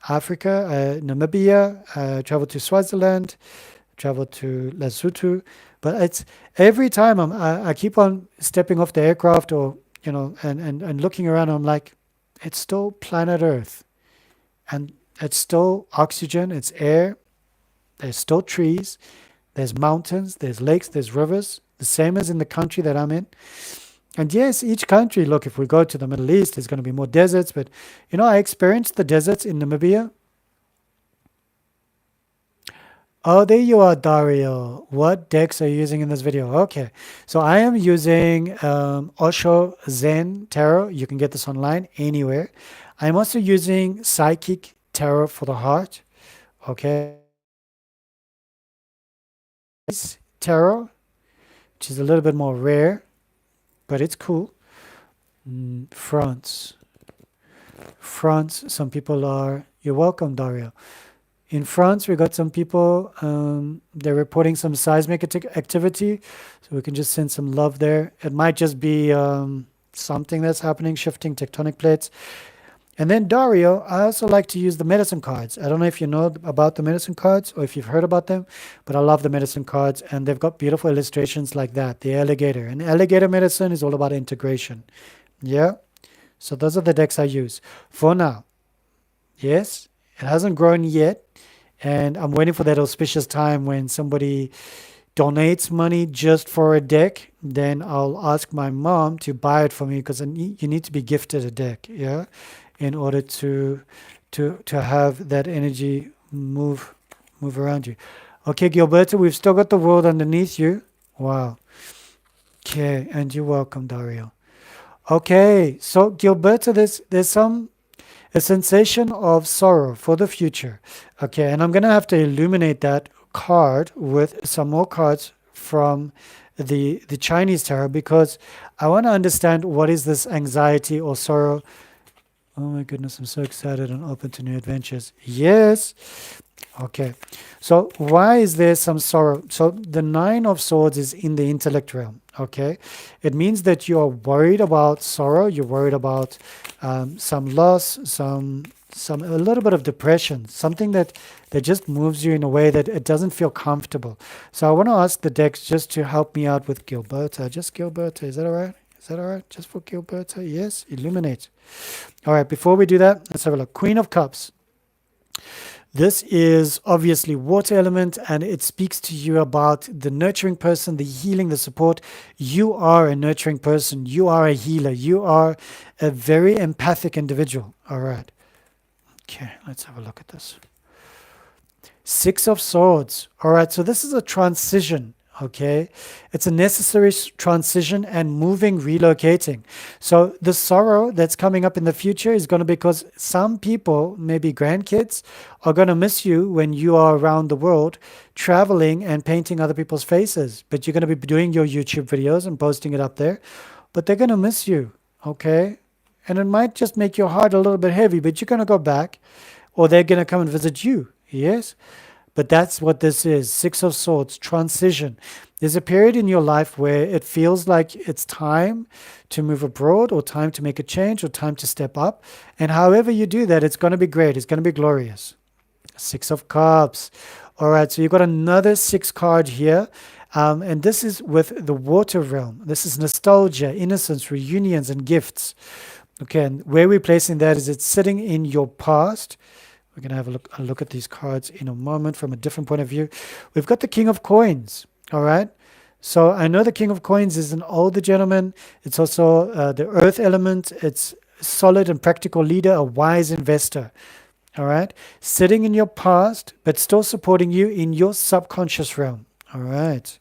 Speaker 1: Africa, Namibia, I traveled to Swaziland, traveled to Lesotho. But it's every time I keep on stepping off the aircraft, or, and looking around, I'm like, it's still planet Earth. And it's still oxygen, it's air, there's still trees, there's mountains, there's lakes, there's rivers, the same as in the country that I'm in. And yes, each country, look, if we go to the Middle East, there's going to be more deserts. But, I experienced the deserts in Namibia. Oh, there you are, Dario. What decks are you using in this video? Okay. So I am using Osho Zen Tarot. You can get this online anywhere. I'm also using Psychic Tarot for the heart. Okay. Tarot, which is a little bit more rare, but it's cool. France. France, some people are, you're welcome, Dario. In France, we got some people, they're reporting some seismic activity, so we can just send some love there. It might just be something that's happening, shifting tectonic plates. And then Dario, I also like to use the medicine cards. I don't know if you know about the medicine cards or if you've heard about them, but I love the medicine cards, and they've got beautiful illustrations like that. The alligator. And alligator medicine is all about integration. Yeah? So those are the decks I use for now. Yes? It hasn't grown yet, and I'm waiting for that auspicious time when somebody donates money just for a deck. Then I'll ask my mom to buy it for me, because you need to be gifted a deck, yeah, in order to have that energy move around you. Okay, Gilberto, we've still got the world underneath you. Wow. Okay, and you're welcome, Dario. Okay, so Gilberto, there's a sensation of sorrow for the future. Okay, and I'm going to have to illuminate that card with some more cards from the Chinese tarot, because I want to understand what is this anxiety or sorrow. Oh my goodness, I'm so excited and open to new adventures. Yes. Okay. So why is there some sorrow? So the 9 of Swords is in the intellect realm. Okay. It means that you are worried about sorrow. You're worried about some loss, a little bit of depression, something that just moves you in a way that it doesn't feel comfortable. So I want to ask the decks just to help me out with Gilberta. Just Gilberta. Is that all right? Is that all right? Just for Gilberta? Yes. Illuminate. All right. Before we do that, let's have a look. Queen of Cups. This is obviously water element, and it speaks to you about the nurturing person, the healing, the support. You are a nurturing person. You are a healer. You are a very empathic individual. All right. Okay, let's have a look at this. 6 of Swords. All right, so this is a transition. Okay, it's a necessary transition and moving, relocating. So the sorrow that's coming up in the future is going to be because some people, maybe grandkids, are going to miss you when you are around the world traveling and painting other people's faces. But you're going to be doing your YouTube videos and posting it up there, but they're going to miss you. Okay, and it might just make your heart a little bit heavy, but you're going to go back, or they're going to come and visit you. Yes. But that's what this is. Six of Swords, transition. There's a period in your life where it feels like it's time to move abroad or time to make a change or time to step up. And however you do that, it's going to be great. It's going to be glorious. Six of Cups. All right, so you've got another six card here. And this is with the water realm. This is nostalgia, innocence, reunions, and gifts. Okay, and where we're placing that is it's sitting in your past. We're going to have a look at these cards in a moment from a different point of view. We've got the King of Coins, all right? So I know the King of Coins is an older gentleman. It's also the earth element. It's a solid and practical leader, a wise investor, all right? Sitting in your past, but still supporting you in your subconscious realm, all right?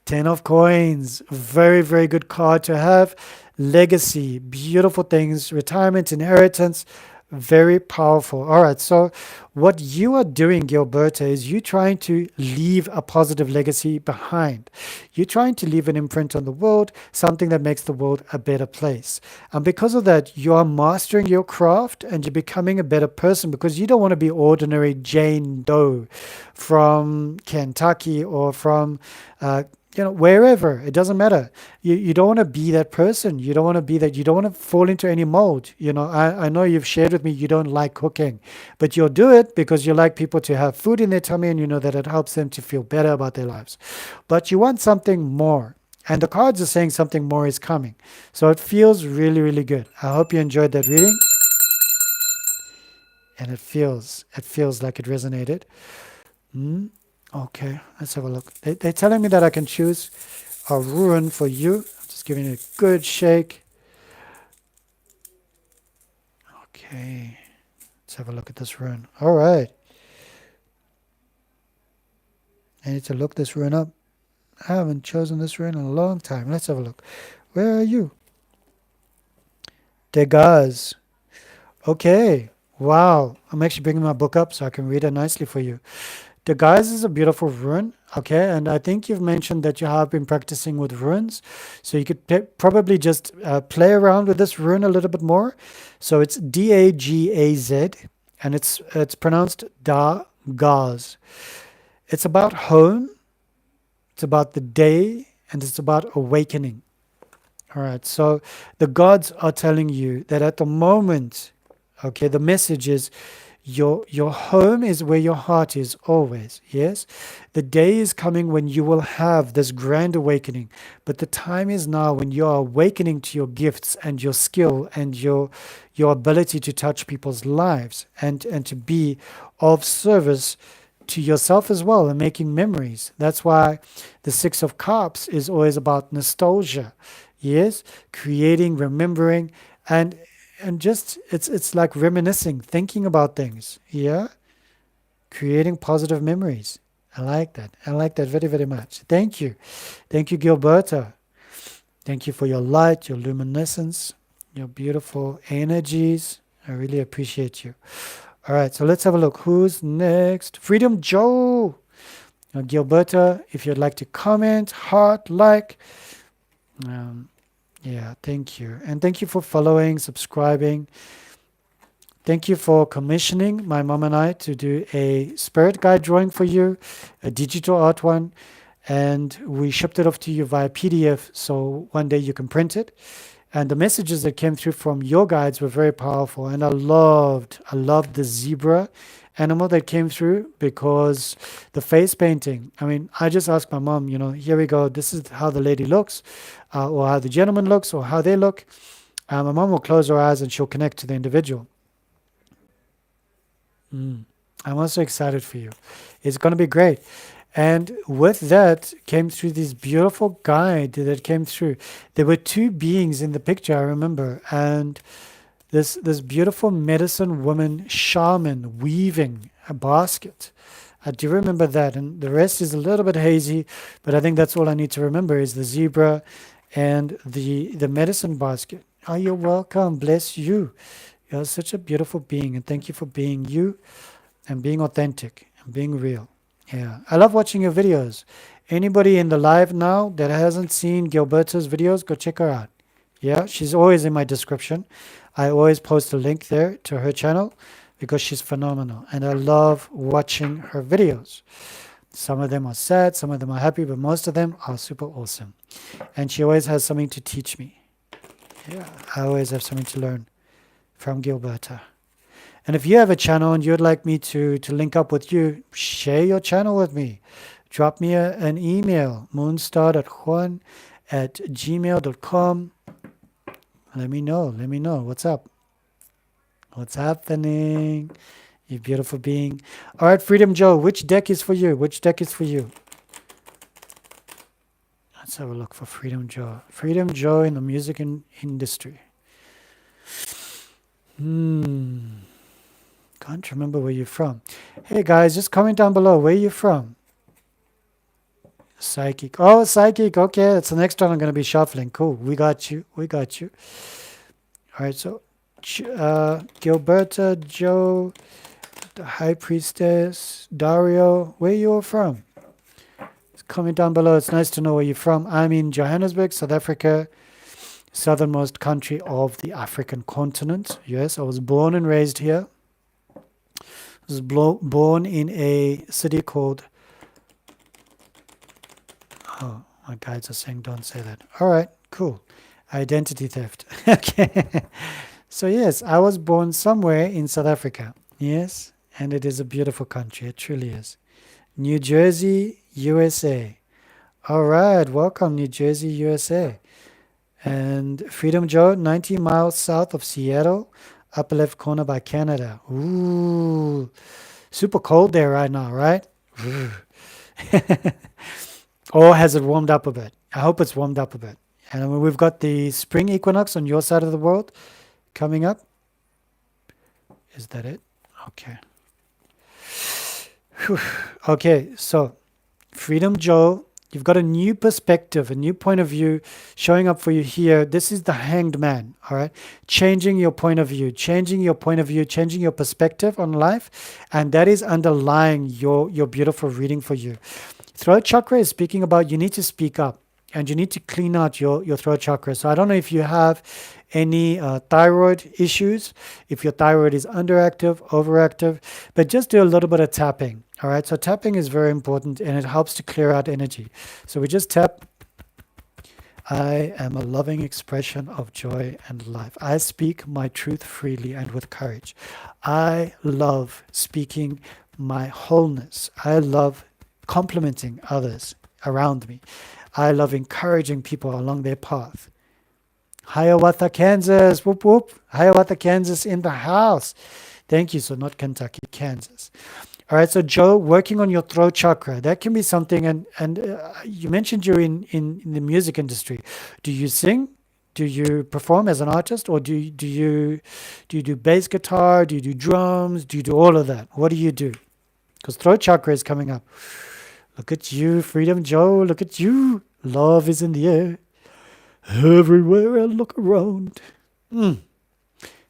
Speaker 1: Ten of Coins, very, very good card to have. Legacy, beautiful things, retirement, inheritance, very powerful. All right. So what you are doing, Gilberta, is you trying to leave a positive legacy behind. You're trying to leave an imprint on the world, something that makes the world a better place. And because of that, you are mastering your craft and you're becoming a better person because you don't want to be ordinary Jane Doe from Kentucky or from wherever, it doesn't matter. You don't want to be that person. You don't want to be that. You don't want to fall into any mold. I know you've shared with me you don't like cooking, but you'll do it because you like people to have food in their tummy and you know that it helps them to feel better about their lives. But you want something more. And the cards are saying something more is coming. So it feels really, really good. I hope you enjoyed that reading. And it feels like it resonated. Okay, let's have a look. They're telling me that I can choose a rune for you. I'm just giving it a good shake. Okay, let's have a look at this rune. All right. I need to look this rune up. I haven't chosen this rune in a long time. Let's have a look. Where are you? Degas. Okay. Wow. I'm actually bringing my book up so I can read it nicely for you. The guys is a beautiful rune, okay, and I think you've mentioned that you have been practicing with runes, so you could probably just play around with this rune a little bit more. So it's Dagaz, and it's pronounced Da-Gaz. It's about home, it's about the day, and it's about awakening. All right, so the gods are telling you that at the moment, okay, the message is your home is where your heart is always. Yes, the day is coming when you will have this grand awakening, but the time is now when you are awakening to your gifts and your skill and your ability to touch people's lives and to be of service to yourself as well and making memories. That's why the Six of Cups is always about nostalgia. Yes, creating, remembering, and just it's like reminiscing, thinking about things. Yeah, creating positive memories. I like that. I like that very, very much. Thank you, Gilberta. Thank you for your light, your luminescence, your beautiful energies. I really appreciate you. All right, so let's have a look. Who's next? Freedom Joe. Now, Gilberta, if you'd like to comment, heart, like. Yeah, thank you. And thank you for following, subscribing. Thank you for commissioning my mom and I to do a spirit guide drawing for you, a digital art one. And we shipped it off to you via PDF, so one day you can print it. And the messages that came through from your guides were very powerful. And I loved the zebra animal that came through because the face painting, I mean, I just asked my mom, here we go. This is how the lady looks, or how the gentleman looks, or how they look. My mom will close her eyes and she'll connect to the individual. I'm also excited for you. It's going to be great. And with that came through this beautiful guide that came through. There were two beings in the picture, I remember. And this beautiful medicine woman shaman weaving a basket. I do remember that, and the rest is a little bit hazy, but I think that's all I need to remember is the zebra and the medicine basket. Oh, you're welcome. Bless you. You're such a beautiful being, and thank you for being you and being authentic and being real. Yeah, I love watching your videos. Anybody in the live now that hasn't seen Gilberta's videos, go check her out. Yeah, she's always in my description. I always post a link there to her channel because she's phenomenal. And I love watching her videos. Some of them are sad, some of them are happy, but most of them are super awesome. And she always has something to teach me. Yeah, I always have something to learn from Gilberta. And if you have a channel and you'd like me to link up with you, share your channel with me. Drop me an email, moonstar.juan@gmail.com. Let me know. Let me know. What's up? What's happening? You beautiful being. All right, Freedom Joe, which deck is for you? Which deck is for you? Let's have a look for Freedom Joe. Freedom Joe in the music industry. Can't remember where you're from. Hey guys, just comment down below. Where are you from? Psychic. Oh, psychic. Okay, that's the next one I'm going to be shuffling. Cool. We got you. We got you. All right, so Gilberta, Joe, the High Priestess, Dario. Where you all from? Just comment down below. It's nice to know where you're from. I'm in Johannesburg, South Africa, southernmost country of the African continent. Yes, I was born and raised here. I was born in a city called... Oh, my guides are saying don't say that. All right, cool. Identity theft. Okay. So yes, I was born somewhere in South Africa. Yes, and it is a beautiful country. It truly is. New Jersey, USA. All right, welcome New Jersey, USA. And Freedom Joe, 90 miles south of Seattle, upper left corner by Canada. Ooh, super cold there right now, right? Or has it warmed up a bit? I hope it's warmed up a bit. And we've got the spring equinox on your side of the world coming up. Is that it? Okay. Whew. Okay, so Freedom Joe, you've got a new perspective, a new point of view showing up for you here. This is the Hanged Man, all right? Changing your point of view, changing your point of view, changing your perspective on life. And that is underlying your beautiful reading for you. Throat chakra is speaking about you need to speak up and you need to clean out your throat chakra. So I don't know if you have any thyroid issues, if your thyroid is underactive, overactive, but just do a little bit of tapping. All right. So tapping is very important and it helps to clear out energy. So we just tap. I am a loving expression of joy and life. I speak my truth freely and with courage. I love speaking my wholeness. I love complimenting others around me. I love encouraging people along their path. Hiawatha, Kansas. Whoop, whoop. Hiawatha, Kansas in the house. Thank you. So not Kentucky, Kansas. All right. So Joe, working on your throat chakra. That can be something. And you mentioned you're in the music industry. Do you sing? Do you perform as an artist? Or do you do bass guitar? Do you do drums? Do you do all of that? What do you do? Because throat chakra is coming up. Look at you, Freedom Joe. Look at you. Love is in the air. Everywhere I look around.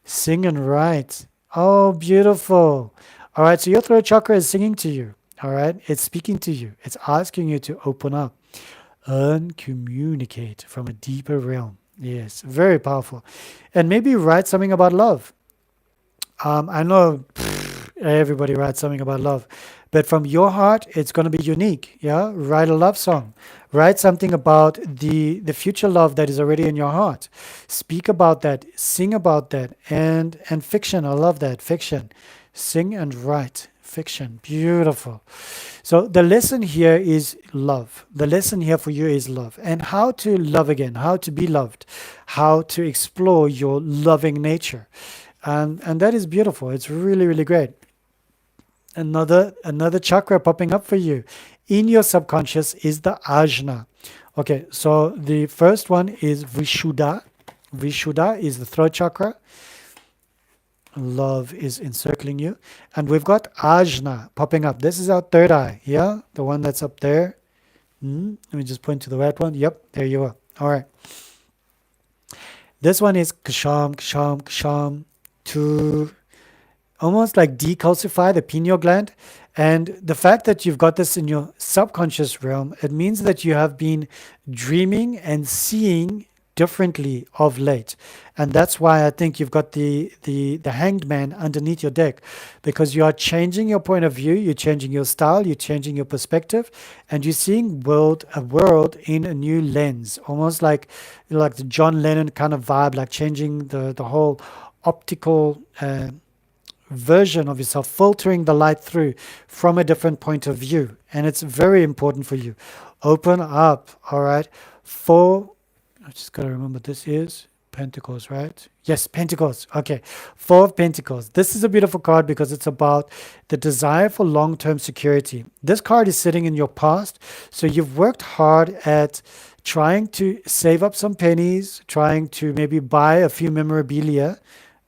Speaker 1: Sing and write. Oh, beautiful. All right, so your throat chakra is singing to you. All right, it's speaking to you. It's asking you to open up and communicate from a deeper realm. Yes, very powerful. And maybe write something about love. I know everybody writes something about love. But from your heart, it's going to be unique. Yeah, write a love song. Write something about the future love that is already in your heart. Speak about that. Sing about that. And fiction. I love that. Fiction. Sing and write. Fiction. Beautiful. So the lesson here is love. The lesson here for you is love. And how to love again. How to be loved. How to explore your loving nature. And that is beautiful. It's really, really great. Another chakra popping up for you in your subconscious is the ajna. Okay, so the first one is vishuddha. Vishuddha is the throat chakra. love is encircling you. And we've got Ajna popping up. This is our third eye. Yeah, the one that's up there. Let me just point to the right one. Yep, there you are. All right. This one is ksham, ksham, ksham, to almost like decalcify the pineal gland. And the fact that you've got this in your subconscious realm, it means that you have been dreaming and seeing differently of late. And that's why I think you've got the hanged man underneath your deck, because you are changing your point of view, you're changing your style, you're changing your perspective, and you're seeing a world in a new lens, almost like the John Lennon kind of vibe, like changing the whole optical version of yourself, filtering the light through from a different point of view. And it's very important for you. Open up, all right? I just got to remember this is Pentacles, right? Yes, Pentacles. Okay. Four of Pentacles. This is a beautiful card because it's about the desire for long-term security. This card is sitting in your past. So you've worked hard at trying to save up some pennies, trying to maybe buy a few memorabilia.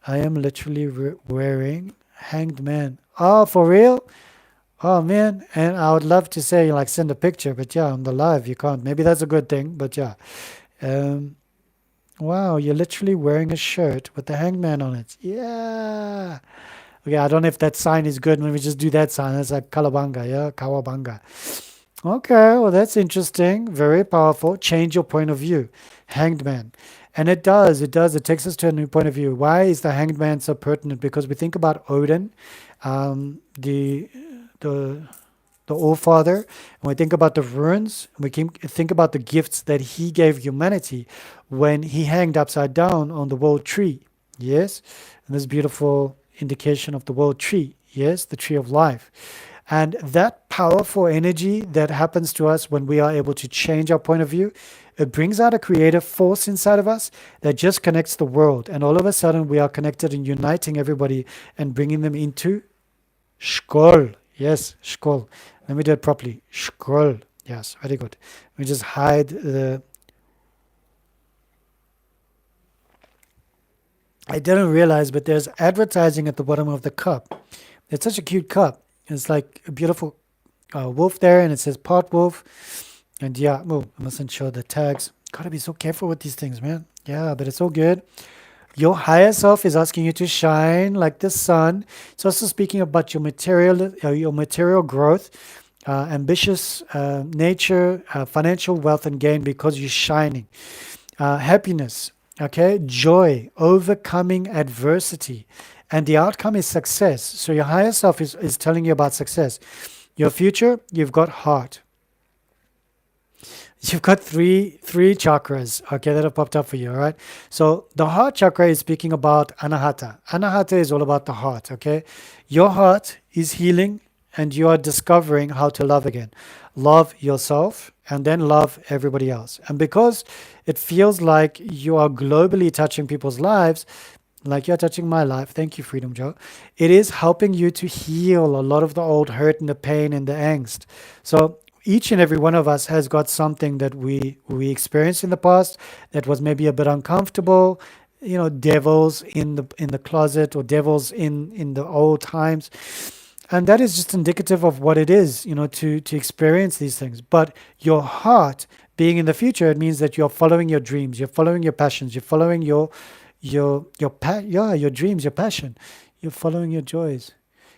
Speaker 1: I am literally wearing Hanged Man. Oh, for real? Oh, man. And I would love to say, like, send a picture, but yeah, on the live, you can't. Maybe that's a good thing, but yeah. Wow, you're literally wearing a shirt with the Hanged Man on it. Yeah. Okay, I don't know if that sign is good. Let me just do that sign. That's like Kalabanga, yeah? Kawabanga. Okay, well, that's interesting. Very powerful. Change your point of view. Hanged Man. And it does. It takes us to a new point of view. Why is the Hanged Man so pertinent? Because we think about Odin, the the All-Father, and we think about the runes, and we can think about the gifts that he gave humanity when he hanged upside down on the world tree. Yes, and this beautiful indication of the world tree. Yes, the tree of life. And that powerful energy that happens to us when we are able to change our point of view, it brings out a creative force inside of us that just connects the world. And all of a sudden, we are connected and uniting everybody and bringing them into Skol. Yes, Skol. Let me do it properly. Skol. Yes, very good. We just hide the... I didn't realize, but there's advertising at the bottom of the cup. It's such a cute cup. It's like a beautiful wolf there, and it says pot wolf. And yeah, oh, I mustn't show the tags. Gotta be so careful with these things, man. Yeah, but it's all good. Your higher self is asking you to shine like the sun. It's also speaking about your material growth, ambitious nature, financial wealth and gain because you're shining. Happiness, okay, joy, overcoming adversity, and the outcome is success. So your higher self is telling you about success. Your future, you've got heart. You've got three chakras, okay, that have popped up for you, all right? So the heart chakra is speaking about anahata. Anahata is all about the heart, okay? Your heart is healing and you are discovering how to love again. Love yourself and then love everybody else. And because it feels like you are globally touching people's lives, like you're touching my life, thank you, Freedom Joe, it is helping you to heal a lot of the old hurt and the pain and the angst. So each and every one of us has got something that we experienced in the past that was maybe a bit uncomfortable, devils in the closet or devils in the old times. And that is just indicative of what it is, to experience these things. But your heart being in the future, it means that you're following your dreams, you're following your passions, you're following your dreams, your passion, you're following your joys.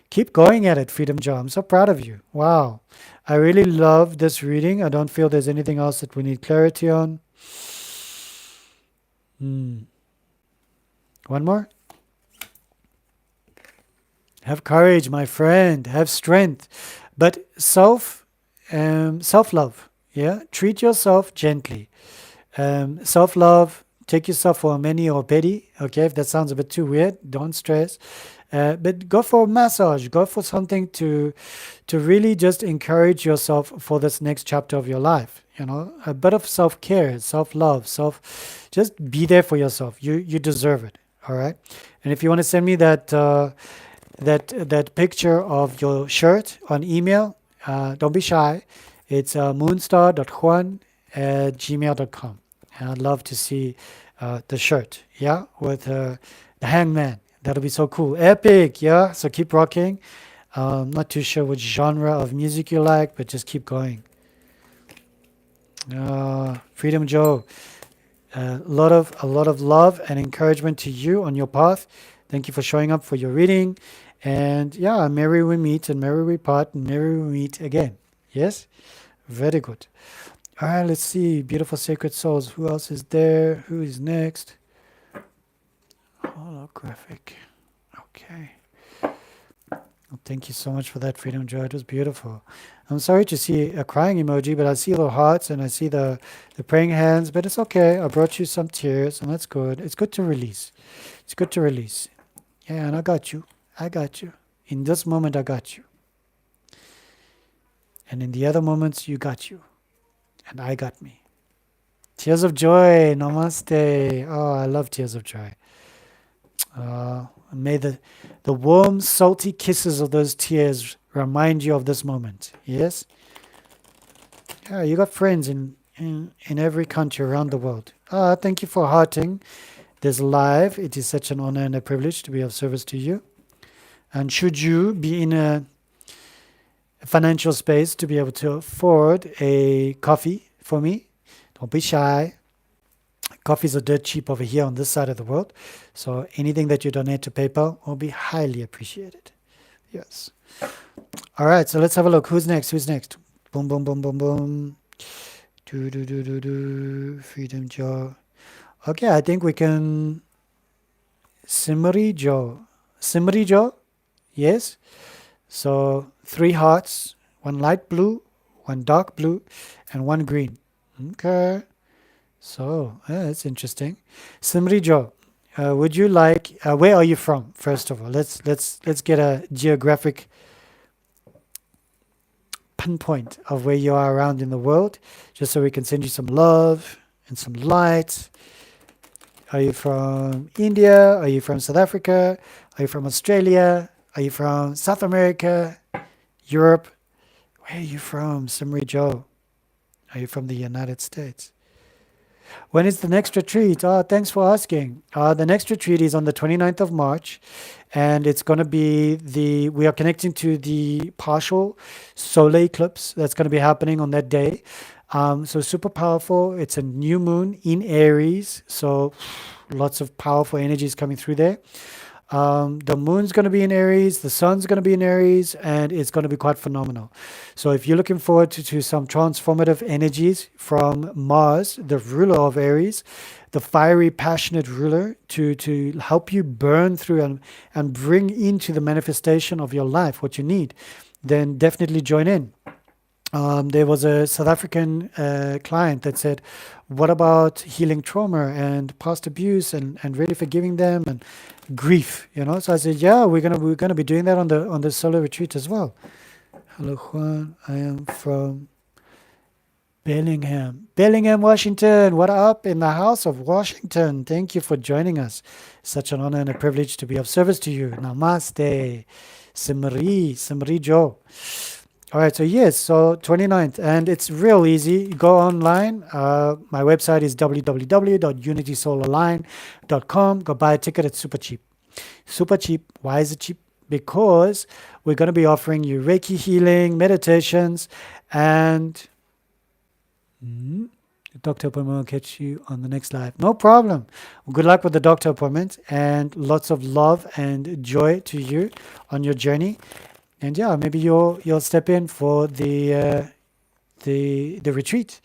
Speaker 1: Keep going at it, Freedom Joe. I'm so proud of you. Wow. I really love this reading. I don't feel there's anything else that we need clarity on. One more. Have courage, my friend. Have strength. But self-love. Yeah. Treat yourself gently. Self-love. Take yourself for a mani or pedi. Okay. If that sounds a bit too weird, don't stress. But go for a massage. Go for something to really just encourage yourself for this next chapter of your life. A bit of self-care, self-love, just be there for yourself. You deserve it. All right. And if you want to send me that picture of your shirt on email, don't be shy. It's moonstar.juan@gmail.com. And I'd love to see the shirt, yeah, with the hangman. That'll be so cool. Epic, yeah. So keep rocking. Not too sure which genre of music you like, but just keep going. Freedom Joe, a lot of love and encouragement to you on your path. Thank you for showing up for your reading, and yeah, merry we meet and merry we part and merry we meet again. Yes, very good. All right, let's see. Beautiful sacred souls. Who else is there? Who is next? Holographic. Okay. Well, thank you so much for that, Freedom Joy. It was beautiful. I'm sorry to see a crying emoji, but I see the hearts and I see the praying hands, but it's okay. I brought you some tears, and that's good. It's good to release. It's good to release. Yeah, and I got you. I got you. In this moment, I got you. And in the other moments, you got you. And I got me. Tears of joy. Namaste. Oh, I love tears of joy. May the warm, salty kisses of those tears remind you of this moment. Yes? Yeah, you got friends in every country around the world. Thank you for hearting this live. It is such an honor and a privilege to be of service to you. And should you be in a financial space to be able to afford a coffee for me, don't be shy. Coffees are dirt cheap over here on this side of the world. So anything that you donate to PayPal will be highly appreciated. Yes. All right, so let's have a look. Who's next? Who's next? Boom, boom, boom, boom, boom. Do. Freedom Joe. Okay, I think we can. Simri Joe. Simri Joe? Yes. So 3 hearts, 1 light blue, 1 dark blue, and 1 green. Okay. So that's interesting. Simri Joe, would you like? Where are you from? First of all, let's get a geographic pinpoint of where you are around in the world, just so we can send you some love and some light. Are you from India? Are you from South Africa? Are you from Australia? Are you from South America? Europe? Where are you from, Simri Joe? Are you from the United States? When is the next retreat? Thanks for asking. The next retreat is on the 29th of March, and it's going to be we are connecting to the partial solar eclipse that's going to be happening on that day. So super powerful. It's a new moon in Aries, so lots of powerful energies coming through there. The moon's going to be in Aries, the sun's going to be in Aries, and it's going to be quite phenomenal. So if you're looking forward to some transformative energies from Mars, the ruler of Aries, the fiery, passionate ruler, to help you burn through and bring into the manifestation of your life what you need, then definitely join in. There was a South African client that said, what about healing trauma and past abuse and really forgiving them and grief, So I said, yeah, we're gonna be doing that on the solar retreat as well. Hello, Juan. I am from Bellingham, Washington. What up in the house of Washington? Thank you for joining us. Such an honor and a privilege to be of service to you. Namaste. Simri Joe. All right, so yes, so 29th, and it's real easy. Go online. My website is www.unitysolalign.com. Go buy a ticket. It's super cheap. Super cheap. Why is it cheap? Because we're going to be offering you Reiki healing, meditations, and the doctor appointment will catch you on the next live. No problem. Well, good luck with the doctor appointment, and lots of love and joy to you on your journey. And yeah, maybe you'll step in for the retreat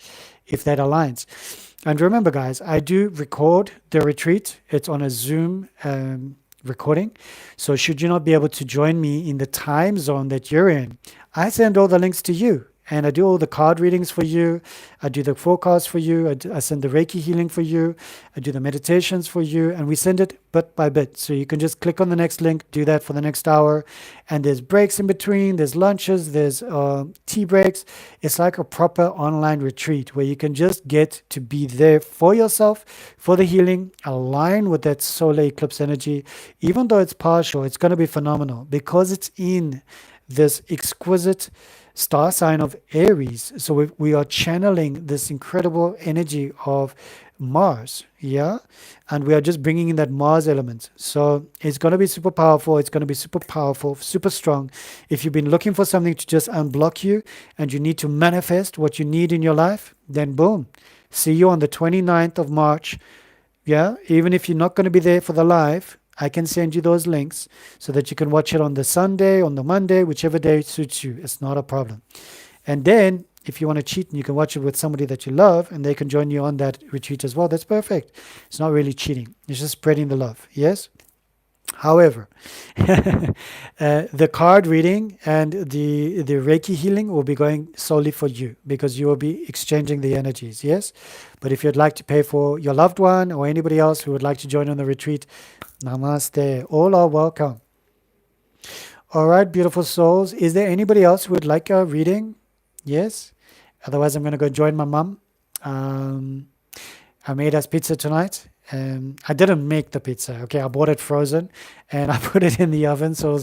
Speaker 1: if that aligns. And remember, guys, I do record the retreat. It's on a Zoom recording. So should you not be able to join me in the time zone that you're in, I send all the links to you. And I do all the card readings for you. I do the forecast for you. I send the Reiki healing for you. I do the meditations for you. And we send it bit by bit. So you can just click on the next link, do that for the next hour. And there's breaks in between. There's lunches. There's tea breaks. It's like a proper online retreat where you can just get to be there for yourself, for the healing, align with that solar eclipse energy. Even though it's partial, it's going to be phenomenal because it's in this exquisite star sign of Aries. So we are channeling this incredible energy of Mars, yeah? And we are just bringing in that Mars element. So it's going to be super powerful. It's going to be super powerful, super strong. If you've been looking for something to just unblock you and you need to manifest what you need in your life, then boom. See you on the 29th of March. Yeah, even if you're not going to be there for the live, I can send you those links so that you can watch it on the Sunday, on the Monday, whichever day suits you. It's not a problem. And then if you want to cheat and you can watch it with somebody that you love and they can join you on that retreat as well, that's perfect. It's not really cheating. It's just spreading the love. Yes? However, the card reading and the Reiki healing will be going solely for you because you will be exchanging the energies, yes? But if you'd like to pay for your loved one or anybody else who would like to join on the retreat, namaste. All are welcome. All right, beautiful souls. Is there anybody else who would like a reading? Yes? Otherwise, I'm going to go join my mom. Um, I made us pizza tonight. I didn't make the pizza. Okay, I bought it frozen and I put it in the oven. So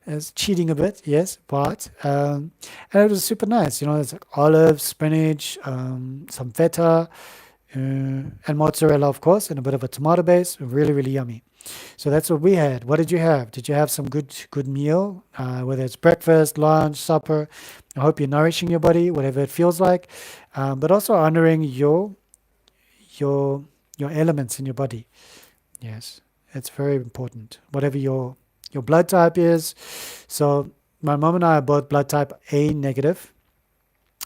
Speaker 1: it's cheating a bit, yes, but and it was super nice. You know, it's like olives, spinach, some feta, and mozzarella, of course, and a bit of a tomato base. Really, really yummy. So that's what we had. What did you have? Did you have some good meal? Whether it's breakfast, lunch, supper. I hope you're nourishing your body, whatever it feels like, but also honoring your your elements in your body. Yes, it's very important. Whatever your blood type is. So my mom and I are both blood type A negative,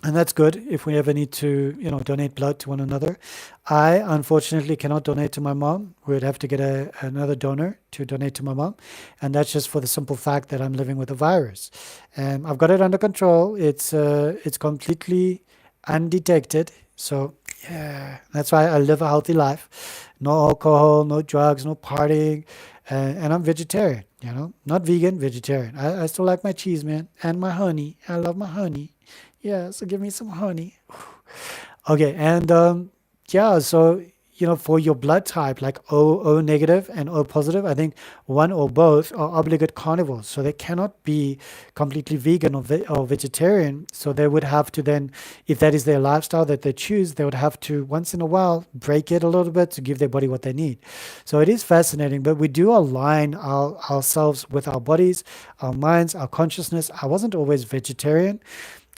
Speaker 1: and that's good if we ever need to, donate blood to one another. I unfortunately cannot donate to my mom. We would have to get another donor to donate to my mom, and that's just for the simple fact that I'm living with a virus. And I've got it under control. It's completely undetected. So yeah, that's why I live a healthy life. No alcohol, no drugs, no partying, and I'm vegetarian. Not vegan, vegetarian. I still like my cheese, man, and my honey. I love my honey. Yeah, so give me some honey. Okay, and yeah, so for your blood type, like O negative and O positive, I think one or both are obligate carnivores, so they cannot be completely vegan or vegetarian. So they would have to then, if that is their lifestyle that they choose, they would have to once in a while break it a little bit to give their body what they need. So it is fascinating, but we do align ourselves with our bodies, our minds, our consciousness. I wasn't always vegetarian.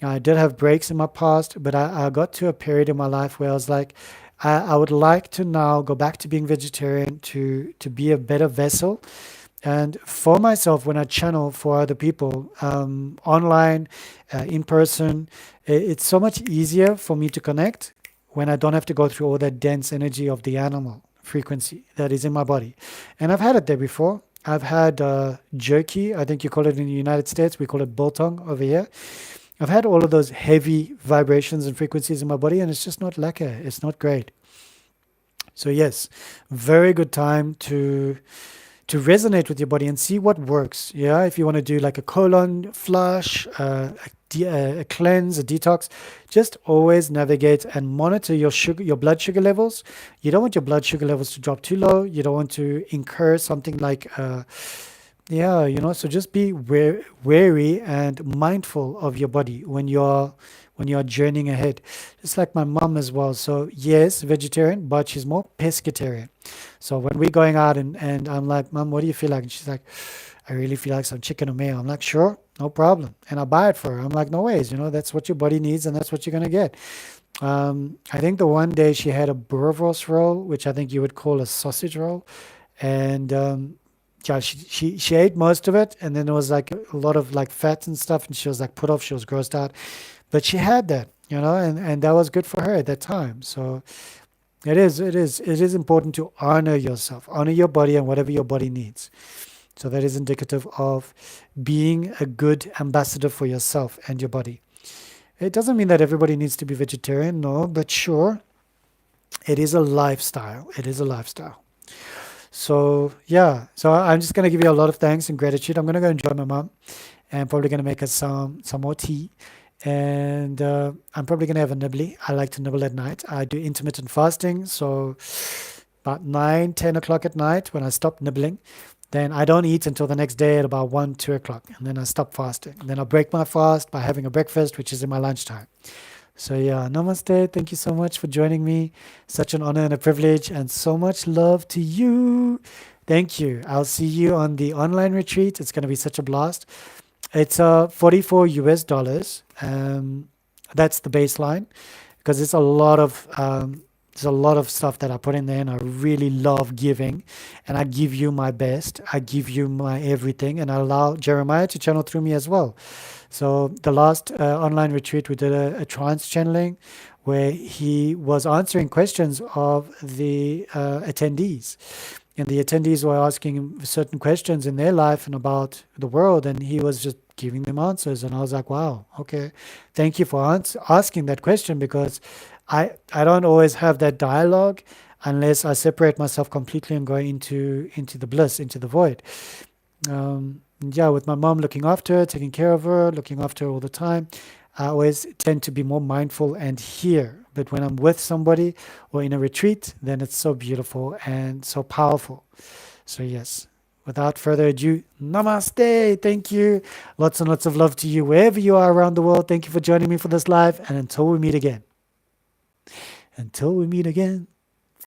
Speaker 1: I did have breaks in my past, but I got to a period in my life where I was like, I would like to now go back to being vegetarian to be a better vessel. And for myself, when I channel for other people, online, in person, it's so much easier for me to connect when I don't have to go through all that dense energy of the animal frequency that is in my body. And I've had it there before. I've had jerky, I think you call it in the United States, we call it biltong over here. I've had all of those heavy vibrations and frequencies in my body, and it's just not lekker. It's not great. So yes, very good time to resonate with your body and see what works. Yeah, if you want to do like a colon flush, a cleanse, a detox, just always navigate and monitor your blood sugar levels. You don't want your blood sugar levels to drop too low. You don't want to incur something like yeah, so just be wary and mindful of your body when you're journeying ahead. Just like my mom as well. So yes, vegetarian, but she's more pescatarian. So when we're going out and I'm like, Mom, what do you feel like? And she's like, I really feel like some chicken or mayo. I'm like, sure, no problem. And I buy it for her. I'm like, no ways, that's what your body needs and that's what you're gonna get. I think the one day she had a boerewors roll, which I think you would call a sausage roll, and yeah, she ate most of it, and then there was like a lot of like fat and stuff, and she was like put off, she was grossed out, but she had that, and that was good for her at that time. So it is important to honor yourself, honor your body and whatever your body needs. So that is indicative of being a good ambassador for yourself and your body. It doesn't mean that everybody needs to be vegetarian, no, but sure, it is a lifestyle. It is a lifestyle. So yeah, so I'm just gonna give you a lot of thanks and gratitude. I'm gonna go enjoy my mom, and probably gonna make us some more tea, and I'm probably gonna have a nibbly. I like to nibble at night. I do intermittent fasting, so about 9, 10 o'clock at night when I stop nibbling, then I don't eat until the next day at about 1, 2 o'clock. And then I stop fasting. And then I break my fast by having a breakfast, which is in my lunchtime. So, yeah, namaste. Thank you so much for joining me. Such an honor and a privilege, and so much love to you. Thank you. I'll see you on the online retreat. It's going to be such a blast. It's 44 US dollars. That's the baseline, because there's a lot of stuff that I put in there, and I really love giving, and I give you my best. I give you my everything, and I allow Jeremiah to channel through me as well. So the last online retreat, we did a trance channeling where he was answering questions of the attendees. And the attendees were asking him certain questions in their life and about the world, and he was just giving them answers. And I was like, wow, okay, thank you for asking that question, because I don't always have that dialogue unless I separate myself completely and go into the bliss, into the void. Yeah, with my mom, looking after her, taking care of her, looking after her all the time, I always tend to be more mindful and hear. But when I'm with somebody or in a retreat, then it's so beautiful and so powerful. So, yes, without further ado, namaste. Thank you. Lots and lots of love to you wherever you are around the world. Thank you for joining me for this live. And until we meet again. Until we meet again.